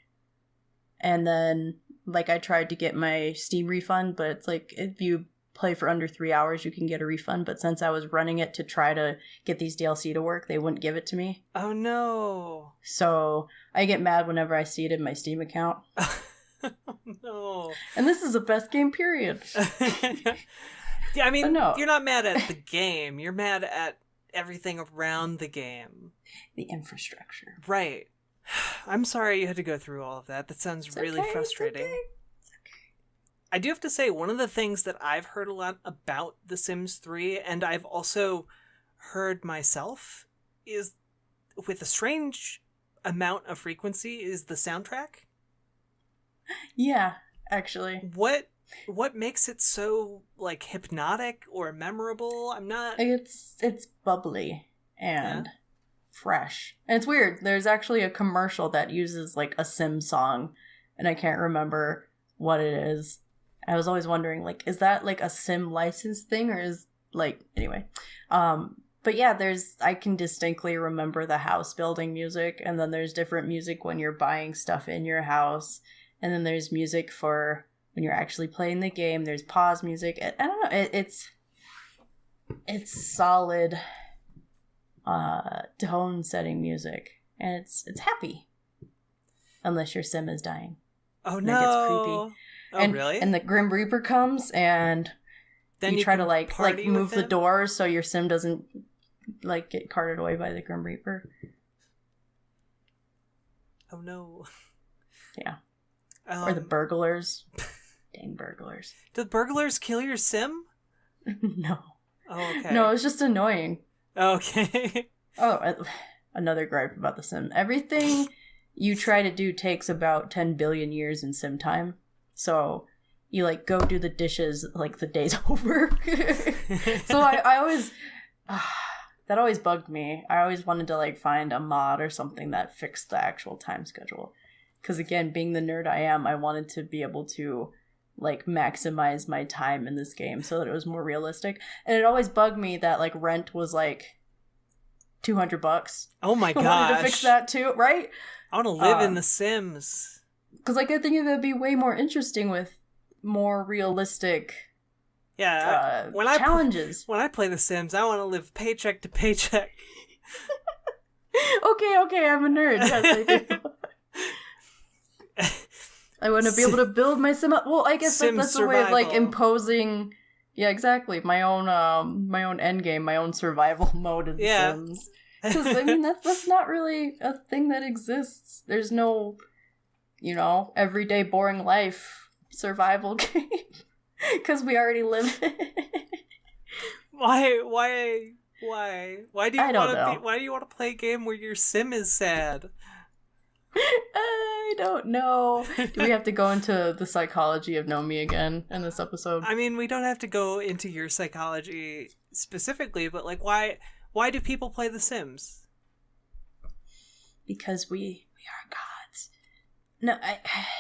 And then, like, I tried to get my Steam refund, but it's like, if you play for under 3 hours, you can get a refund. But since I was running it to try to get these DLC to work, they wouldn't give it to me. Oh, no. So I get mad whenever I see it in my Steam account. Oh, no. And this is the best game, period. Yeah, I mean, no. You're not mad at the game. You're mad at everything around the game. The infrastructure. Right. I'm sorry you had to go through all of that. That sounds really frustrating. It's okay. I do have to say, one of the things that I've heard a lot about The Sims 3, and I've also heard myself, is with a strange amount of frequency, is the soundtrack. Yeah, actually. What makes it so, like, hypnotic or memorable? I'm not... It's bubbly and fresh. And it's weird. There's actually a commercial that uses, like, a Sim song, and I can't remember what it is. I was always wondering, like, is that, like, a Sim license thing, or is, like, anyway. But yeah, I can distinctly remember the house building music, and then there's different music when you're buying stuff in your house, and then there's music for when you're actually playing the game. There's pause music. I don't know. It's solid tone setting music, and it's happy, unless your sim is dying. Oh, and no! It gets creepy. Oh, really? And the Grim Reaper comes, and then you try to like move the doors so your sim doesn't like get carted away by the Grim Reaper. Oh no! Yeah. Or the burglars. Dang burglars. Did burglars kill your sim? No. Oh, okay. No, it's just annoying. Okay. Another gripe about the sim. Everything you try to do takes about 10 billion years in sim time. So you like go do the dishes like the day's over. So I always that always bugged me. I always wanted to like find a mod or something that fixed the actual time schedule. Because again, being the nerd I am, I wanted to be able to like maximize my time in this game so that it was more realistic. And it always bugged me that like rent was like $200. Oh my gosh. I wanted to fix that too, right? I want to live in The Sims. Because like I think it would be way more interesting with more realistic challenges. When I play The Sims, I want to live paycheck to paycheck. Okay, I'm a nerd. Yes, I do. I want to be able to build my sim. Well, I guess that's a way of like imposing. Yeah, exactly. My own end game, my own survival mode in The Sims. Because I mean, that's not really a thing that exists. There's no, everyday boring life survival game. Because we already live it. Why do you want to play a game where your sim is sad? I don't know. Do we have to go into the psychology of Nomi again in this episode? I mean, we don't have to go into your psychology specifically, but like, why do people play The Sims? Because we are gods. No,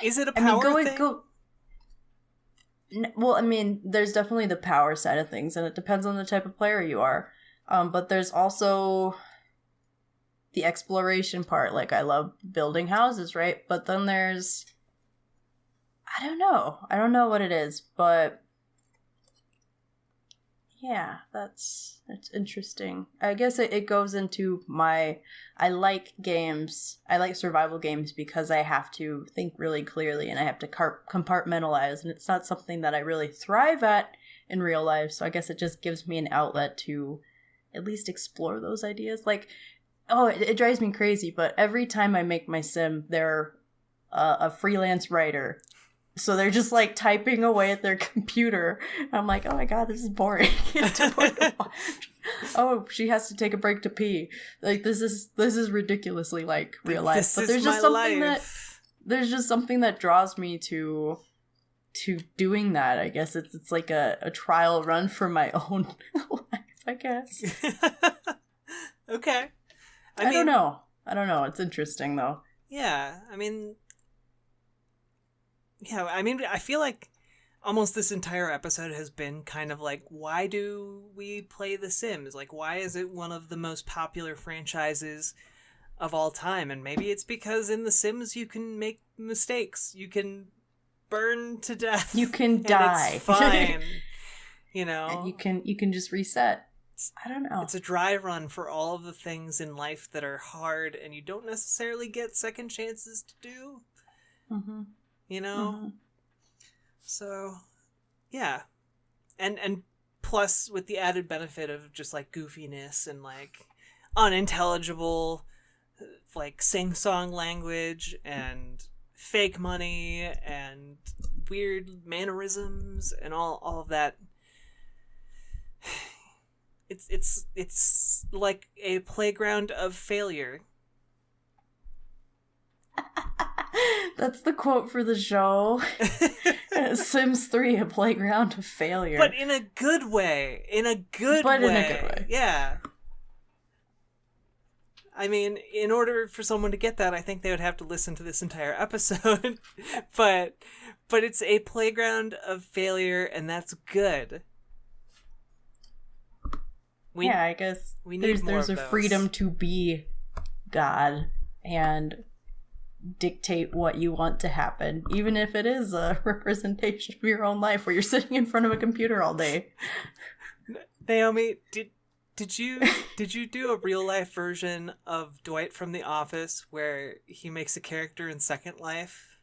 is it a power thing? Well, I mean, there's definitely the power side of things, and it depends on the type of player you are. But there's also the exploration part. Like, I love building houses, right? But then there's... I don't know what it is, but... Yeah, that's interesting. I guess it goes into my... I like games. I like survival games because I have to think really clearly and I have to compartmentalize, and it's not something that I really thrive at in real life, so I guess it just gives me an outlet to at least explore those ideas. Like, it drives me crazy, but every time I make my sim, they're a freelance writer. So they're just like typing away at their computer. I'm like, oh my god, this is boring. It's too boring to watch. Oh, she has to take a break to pee. Like this is ridiculously like real life. But there's just something that draws me to doing that. I guess it's like a trial run for my own life, I guess. Okay. I don't know. It's interesting though. Yeah, I mean, I feel like almost this entire episode has been kind of like, why do we play The Sims? Like, why is it one of the most popular franchises of all time? And maybe it's because in The Sims you can make mistakes. You can burn to death. You can die. It's fine. And you can just reset. I don't know. It's a dry run for all of the things in life that are hard and you don't necessarily get second chances to do. Mm-hmm. Mm-hmm. So, yeah. And plus with the added benefit of just like goofiness and like unintelligible like sing-song language and fake money and weird mannerisms and all of that. It's like a playground of failure. That's the quote for the show. Sims 3, a playground of failure. But in a good way. In a good way. Yeah. I mean, in order for someone to get that, I think they would have to listen to this entire episode. but it's a playground of failure, and that's good. I guess there's a freedom to be God and dictate what you want to happen, even if it is a representation of your own life where you're sitting in front of a computer all day. Naomi, did you do a real life version of Dwight from The Office where he makes a character in Second Life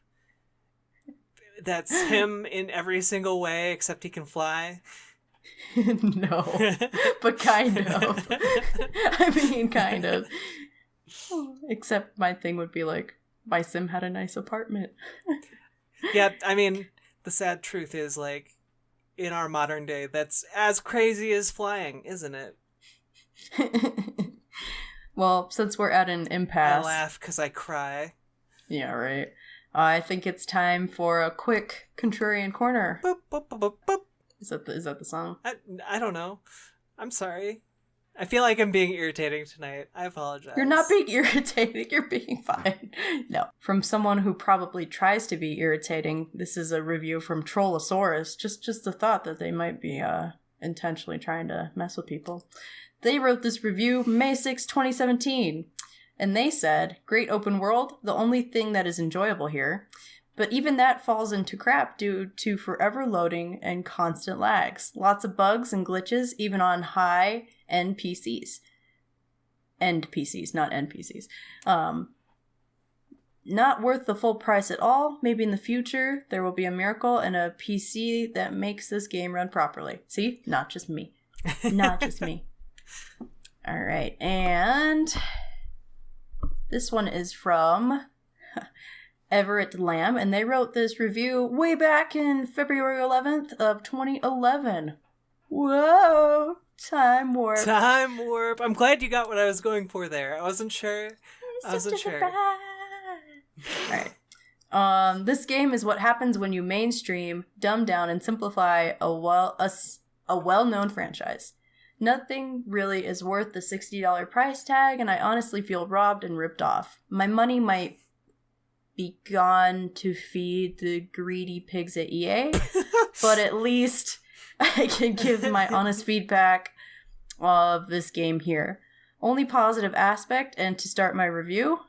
that's him in every single way except he can fly? No, but kind of. I mean, kind of. Except my thing would be like, my sim had a nice apartment. Yeah, I mean, the sad truth is, like, in our modern day, that's as crazy as flying, isn't it? Well, since we're at an impasse... I laugh because I cry. Yeah, right. I think it's time for a quick contrarian corner. Boop, boop, boop, boop, boop. Is that the song? I don't know. I'm sorry. I feel like I'm being irritating tonight. I apologize. You're not being irritating. You're being fine. No. From someone who probably tries to be irritating, this is a review from Trollosaurus. Just the thought that they might be intentionally trying to mess with people. They wrote this review May 6, 2017. And they said, great open world, the only thing that is enjoyable here. But even that falls into crap due to forever loading and constant lags. Lots of bugs and glitches, even on high-end PCs. End PCs, not NPCs. Not worth the full price at all. Maybe in the future, there will be a miracle and a PC that makes this game run properly. See? Not just me. Not just me. All right, and this one is from Everett Lamb, and they wrote this review way back in February 11th of 2011. Whoa! Time warp. Time warp. I'm glad you got what I was going for there. I wasn't sure. Alright. This game is what happens when you mainstream, dumb down, and simplify a well-known franchise. Nothing really is worth the $60 price tag, and I honestly feel robbed and ripped off. My money might be gone to feed the greedy pigs at EA, but at least I can give my honest feedback of this game here. Only positive aspect, and to start my review,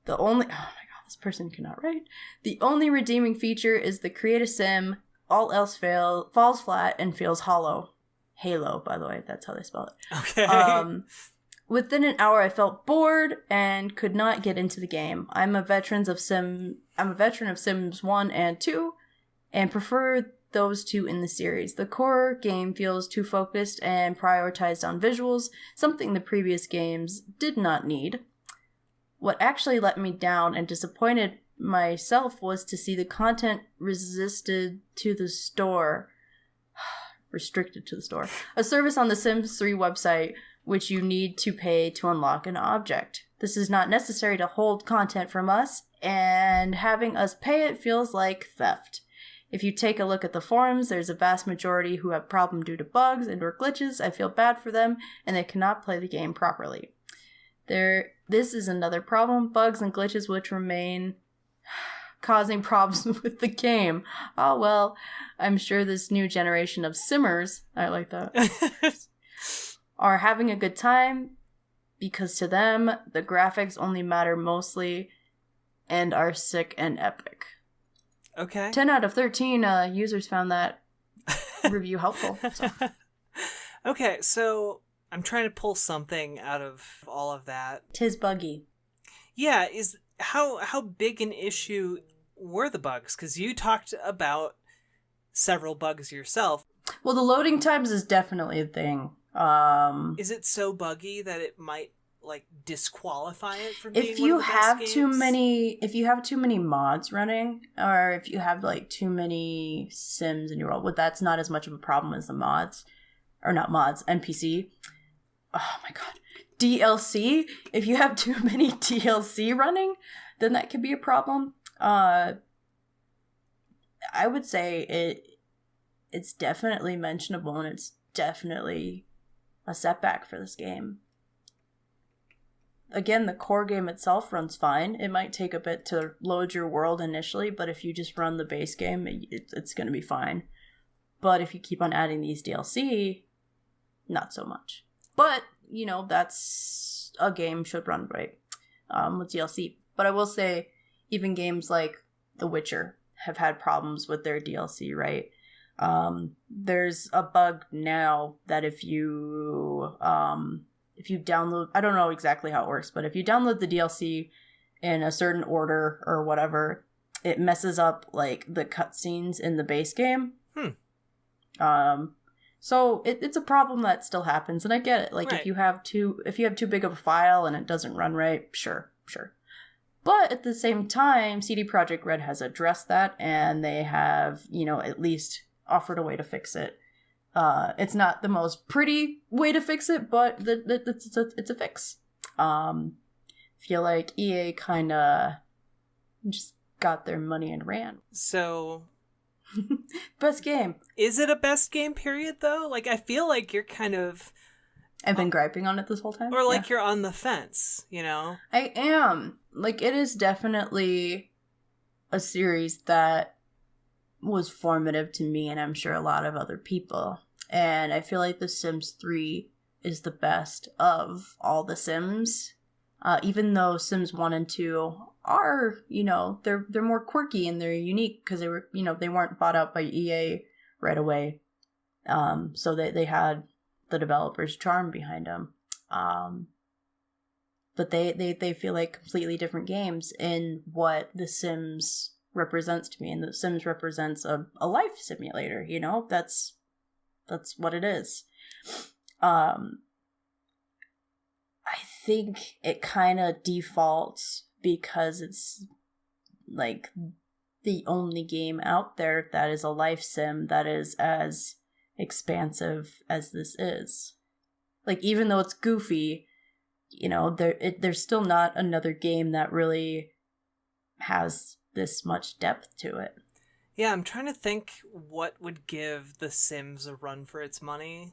oh my god, this person cannot write. The only redeeming feature is the create a sim, all else falls flat and feels hollow. Halo, by the way, that's how they spell it. Okay. Within an hour, I felt bored and could not get into the game. I'm a veteran of Sims 1 and 2, and prefer those two in the series. The core game feels too focused and prioritized on visuals, something the previous games did not need. What actually let me down and disappointed myself was to see the content restricted to the store. A service on the Sims 3 website, which you need to pay to unlock an object. This is not necessary to hold content from us, and having us pay it feels like theft. If you take a look at the forums, there's a vast majority who have problems due to bugs and or glitches. I feel bad for them, and they cannot play the game properly. This is another problem, bugs and glitches which remain causing problems with the game. Oh well, I'm sure this new generation of simmers, I like that, are having a good time, because to them, the graphics only matter mostly and are sick and epic. Okay. 10 out of 13 users found that review helpful. So. Okay, so I'm trying to pull something out of all of that. 'Tis buggy. Yeah, how big an issue were the bugs? Because you talked about several bugs yourself. Well, the loading times is definitely a thing. Is it so buggy that it might disqualify it from if being you one of the have best too games? if you have too many mods running, or if you have too many sims in your world, that's not as much of a problem as the mods, or not mods, NPC. Oh my god, DLC. If you have too many DLC running, then that could be a problem. I would say it's definitely mentionable, and it's definitely a setback for this game. Again, the core game itself runs fine. It might take a bit to load your world initially, but if you just run the base game, it's going to be fine. But if you keep on adding these DLC, not so much. But, that's a game should run right with DLC. But I will say, even games like The Witcher have had problems with their DLC, right? There's a bug now that if you download, I don't know exactly how it works, but if you download the DLC in a certain order or whatever, it messes up the cutscenes in the base game. So it's a problem that still happens, and I get it. Right. if you have too big of a file and it doesn't run right, sure. But at the same time, CD Projekt Red has addressed that, and they have, at least offered a way to fix it. It's not the most pretty way to fix it, but it's a fix. Feel like EA kind of just got their money and ran. So... Best game. Is it a best game period, though? Like, I feel like you're kind of... I've been griping on it this whole time. Or like you're on the fence, you know? I am. Like, it is definitely a series that was formative to me, and I'm sure a lot of other people. And I feel like The Sims 3 is the best of all the Sims. Even though Sims 1 and 2 are, you know, they're more quirky and they're unique because they were, you know, they weren't bought out by EA right away. So they had the developer's charm behind them. But they feel like completely different games in what The Sims represents to me. And The Sims represents a life simulator, you know? That's what it is. I think it kind of defaults because it's like the only game out there that is a life sim that is as expansive as this is. Like, even though it's goofy, you know, there's still not another game that really has this much depth to it. Yeah, I'm trying to think what would give The Sims a run for its money.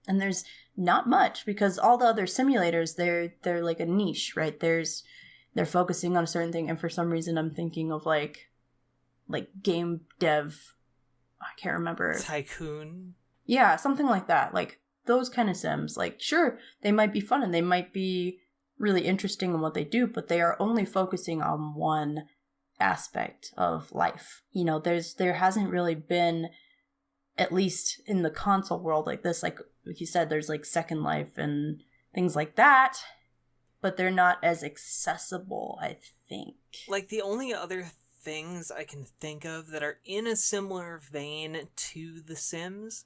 And there's not much, because all the other simulators, they're like a niche, right? They're focusing on a certain thing, and for some reason I'm thinking of like game dev, I can't remember. Tycoon? Yeah, something like that. Like those kind of Sims. Like, sure, they might be fun and they might be really interesting in what they do, but they are only focusing on one aspect of life. You know, there hasn't really been, at least in the console world like this, like you said, there's like Second Life and things like that, but they're not as accessible, I think. Like, the only other things I can think of that are in a similar vein to The Sims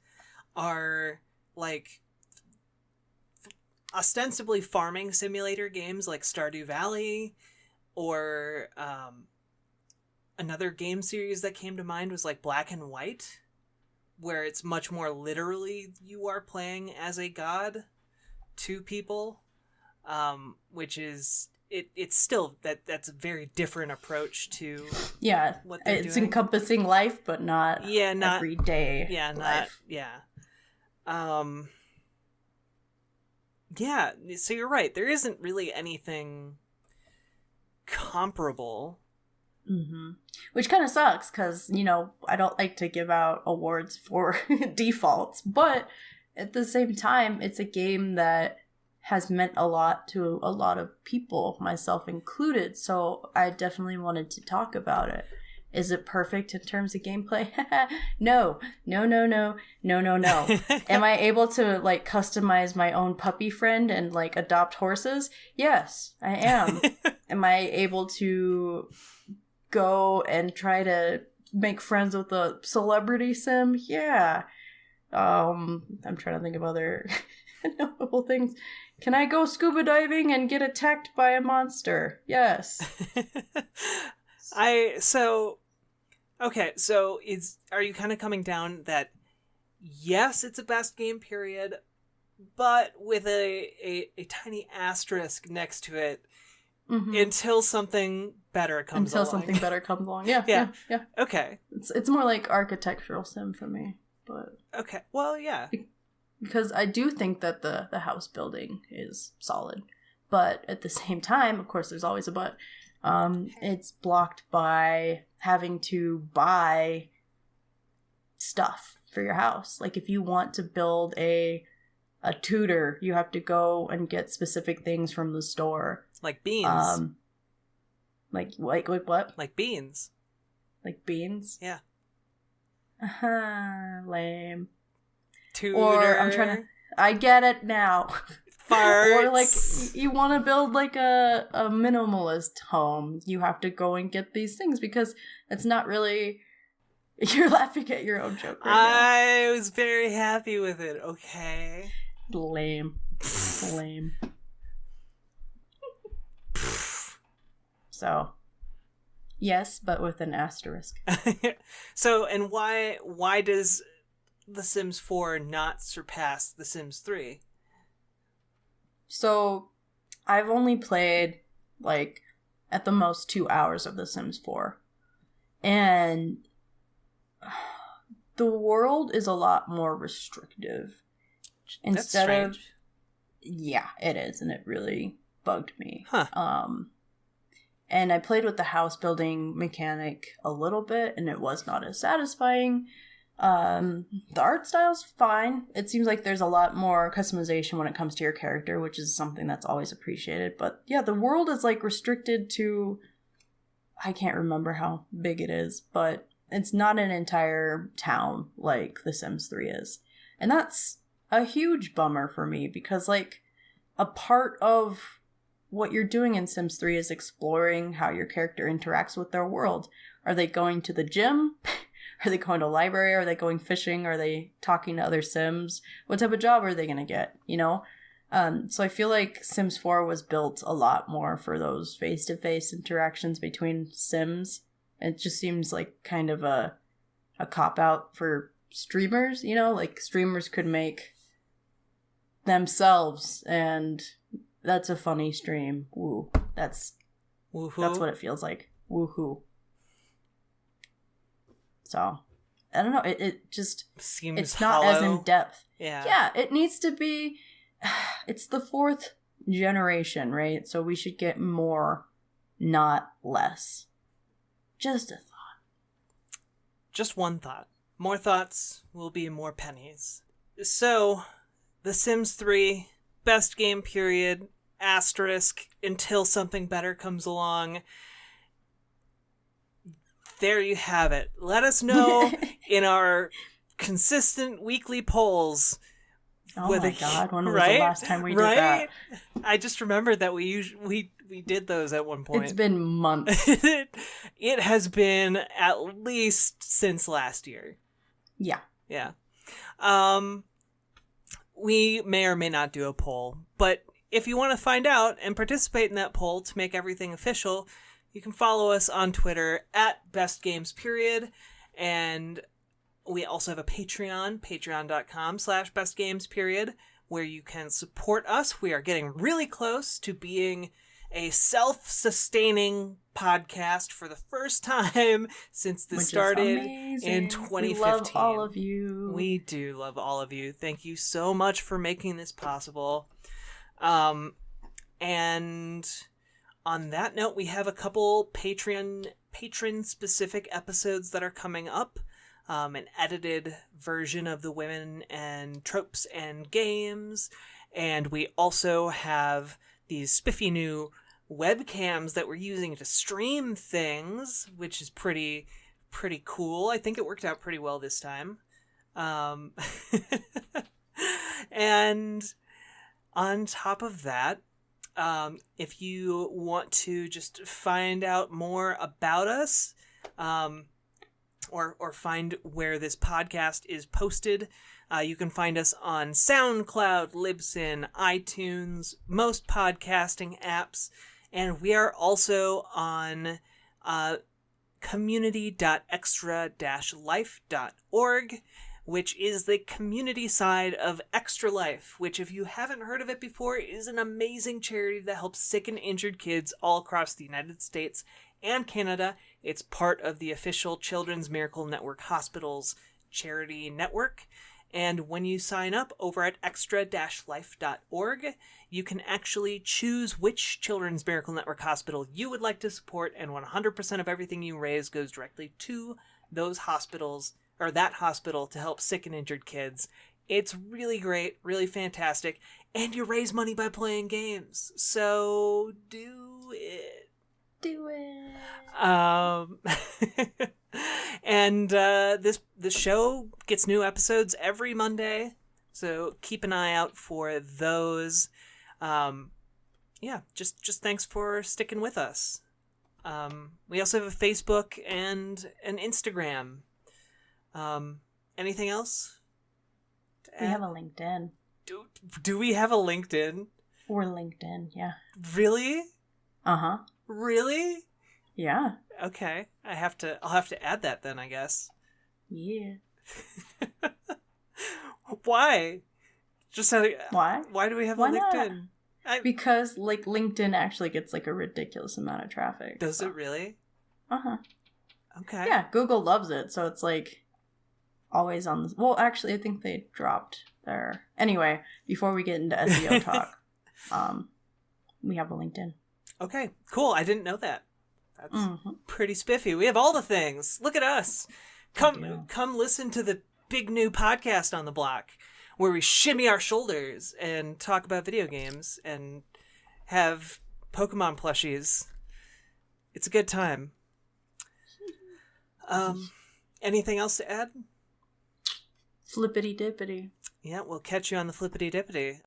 are, like, ostensibly farming simulator games like Stardew Valley, or another game series that came to mind was like Black and White, where it's much more literally you are playing as a god to people, which is it's still that's a very different approach to what they're it's doing. encompassing life, but not every day. Yeah, life. So you're right. There isn't really anything comparable. Mm-hmm. Which kind of sucks because, you know, I don't like to give out awards for defaults, but at the same time, it's a game that has meant a lot to a lot of people, myself included, so I definitely wanted to talk about it. Is it perfect in terms of gameplay? No. Am I able to, like, customize my own puppy friend and, like, adopt horses? Yes, I am. Am I able to go and try to make friends with a celebrity sim? Yeah. I'm trying to think of other notable things. Can I go scuba diving and get attacked by a monster? Yes. Are you kind of coming down that yes, it's a best game period, but with a tiny asterisk next to it, mm-hmm. until something better comes along. Yeah. Okay. It's more like architectural sim for me, but okay. Well, yeah. Because I do think that the house building is solid, but at the same time, of course, there's always a but. It's blocked by having to buy stuff for your house. Like, if you want to build a tutor, you have to go and get specific things from the store. Like beans. Like what? Like beans. Like beans? Yeah. Lame. Tutor. Or I get it now. Farts. Or, like, you want to build, like, a minimalist home. You have to go and get these things because it's not really... You're laughing at your own joke right now. I was very happy with it, okay? Lame. So, yes, but with an asterisk. So, and why does The Sims 4 not surpass The Sims 3? So, I've only played, like, at the most 2 hours of The Sims 4. And the world is a lot more restrictive. That's strange. Yeah, it is, and it really bugged me. Huh. And I played with the house building mechanic a little bit, and it was not as satisfying. The art style's fine. It seems like there's a lot more customization when it comes to your character, which is something that's always appreciated. But yeah, the world is like restricted to, I can't remember how big it is, but it's not an entire town like The Sims 3 is. And that's a huge bummer for me because like a part of what you're doing in Sims 3 is exploring how your character interacts with their world. Are they going to the gym? Are they going to a library? Are they going fishing? Are they talking to other Sims? What type of job are they going to get? You know? So I feel like Sims 4 was built a lot more for those face-to-face interactions between Sims. It just seems like kind of a cop-out for streamers, you know? Like, streamers could make themselves, and that's a funny stream. Woo. That's what it feels like. Woohoo. So, I don't know. It just seems it's not hollow. As in depth. Yeah, it needs to be. It's the 4th generation, right? So we should get more, not less. Just a thought. Just one thought. More thoughts will be more pennies. So, The Sims 3, best game period, asterisk, until something better comes along. There you have it. Let us know in our consistent weekly polls. Oh my god, when was the last time we did that? I just remembered that we did those at one point. It's been months. It has been at least since last year. Yeah. Yeah. We may or may not do a poll, but if you want to find out and participate in that poll to make everything official, you can follow us on Twitter at bestgamesperiod, and we also have a Patreon, patreon.com/bestgamesperiod, where you can support us. We are getting really close to being a self-sustaining podcast for the first time since this started in 2015. We love all of you. We do love all of you. Thank you so much for making this possible. And on that note, we have a couple patron-specific episodes that are coming up. An edited version of the Women and Tropes and Games. And we also have these spiffy new webcams that we're using to stream things, which is pretty cool. I think it worked out pretty well this time. And on top of that, if you want to just find out more about us, or find where this podcast is posted, you can find us on SoundCloud, Libsyn, iTunes, most podcasting apps, and we are also on community.extra-life.org, which is the community side of Extra Life, which, if you haven't heard of it before, is an amazing charity that helps sick and injured kids all across the United States and Canada. It's part of the official Children's Miracle Network Hospitals charity network. And when you sign up over at extra-life.org, you can actually choose which Children's Miracle Network hospital you would like to support, and 100% of everything you raise goes directly to those hospitals, or that hospital, to help sick and injured kids. It's really great, really fantastic, and you raise money by playing games. So do it. Do it. And this show gets new episodes every Monday, so keep an eye out for those. Just thanks for sticking with us. We also have a Facebook and an Instagram. Anything else to add? We have a LinkedIn. Do we have a LinkedIn? Or LinkedIn, yeah. Really? Uh-huh. Really? Yeah. Okay. I'll have to add that then, I guess. Yeah. Why? Why? Why do we have Why a LinkedIn? Because LinkedIn actually gets a ridiculous amount of traffic. Does it really? Uh-huh. Okay. Yeah, Google loves it, so it's like always on the... Well, actually, I think they dropped their... Anyway, before we get into SEO talk, we have a LinkedIn. Okay, cool. I didn't know that. That's pretty spiffy. We have all the things. Look at us. Come listen to the big new podcast on the block where we shimmy our shoulders and talk about video games and have Pokemon plushies. It's a good time. Anything else to add? Flippity dippity. Yeah, we'll catch you on the flippity dippity.